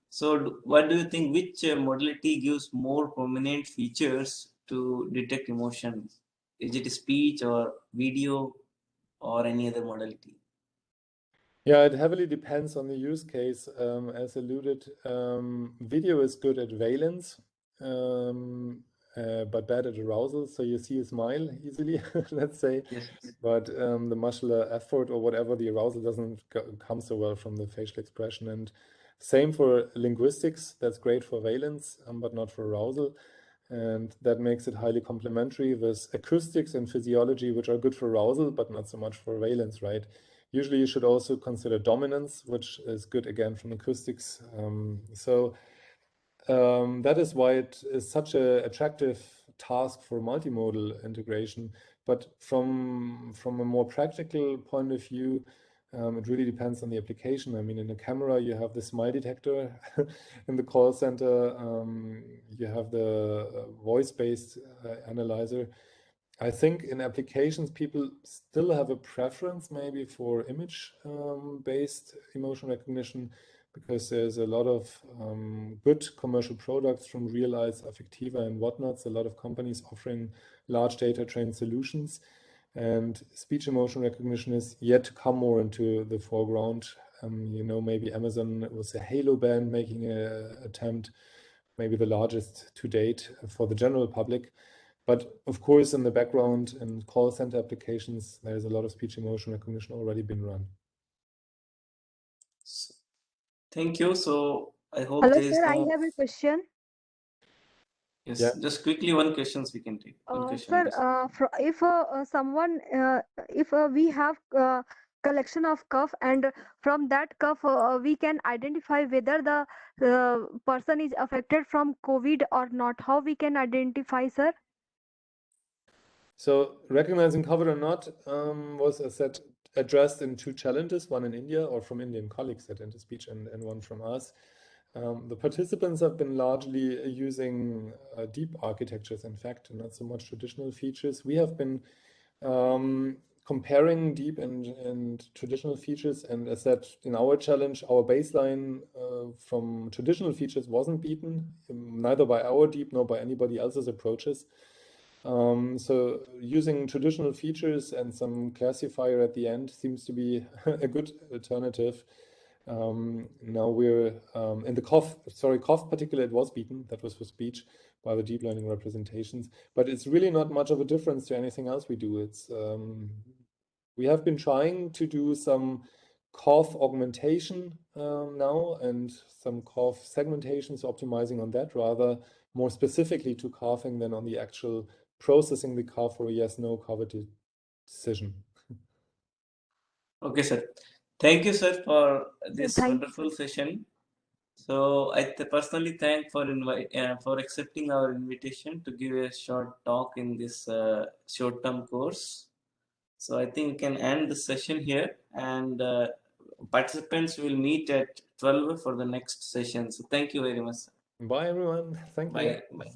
so what do you think, which modality gives more prominent features to detect emotion? Is it speech or video or any other modality? Yeah, it heavily depends on the use case. As alluded, video is good at valence, but bad at arousal. So you see a smile easily, let's say. Yes. But the muscular effort or whatever, the arousal doesn't come so well from the facial expression. And same for linguistics. That's great for valence, but not for arousal. And that makes it highly complementary with acoustics and physiology, which are good for arousal, but not so much for valence, right? Usually you should also consider dominance, which is good again from acoustics. That is why it is such an attractive task for multimodal integration. But from a more practical point of view, it really depends on the application. I mean, in a camera, you have the smile detector. In the call center, you have the voice-based analyzer. I think in applications, people still have a preference maybe for image-based emotion recognition, because there's a lot of good commercial products from Realize, Affectiva, and whatnot. A lot of companies offering large data trained solutions. And speech emotion recognition is yet to come more into the foreground. You know, maybe Amazon was a Halo band making an attempt, maybe the largest to date for the general public. But of course, in the background in call center applications, there's a lot of speech emotion recognition already been run. Thank you. So I hope Hello, there is sir. I no. have a question. Yes, Yeah. just quickly one questions we can take. One question, Sir, please. if we have collection of cough, and from that cough we can identify whether the person is affected from COVID or not. How we can identify, sir? So recognizing COVID or not was, as said, addressed in two challenges, one in India or from Indian colleagues at InterSpeech and one from us. The participants have been largely using deep architectures, in fact, and not so much traditional features. We have been comparing deep and traditional features, and as said, in our challenge, our baseline from traditional features wasn't beaten, neither by our deep nor by anybody else's approaches. So using traditional features and some classifier at the end seems to be a good alternative. Now we're in the cough particular, it was beaten, that was for speech, by the deep learning representations, but it's really not much of a difference to anything else we do. It's we have been trying to do some cough augmentation now and some cough segmentations, optimizing on that rather more specifically to coughing than on the actual processing the cough for a yes/no covered decision. Okay, sir. Thank you, sir, for this Thank you, wonderful session. So I personally thank for accepting our invitation to give a short talk in this short-term course. So I think we can end the session here, and participants will meet at 12 for the next session. So thank you very much, sir. Bye, everyone. Thank you. Bye.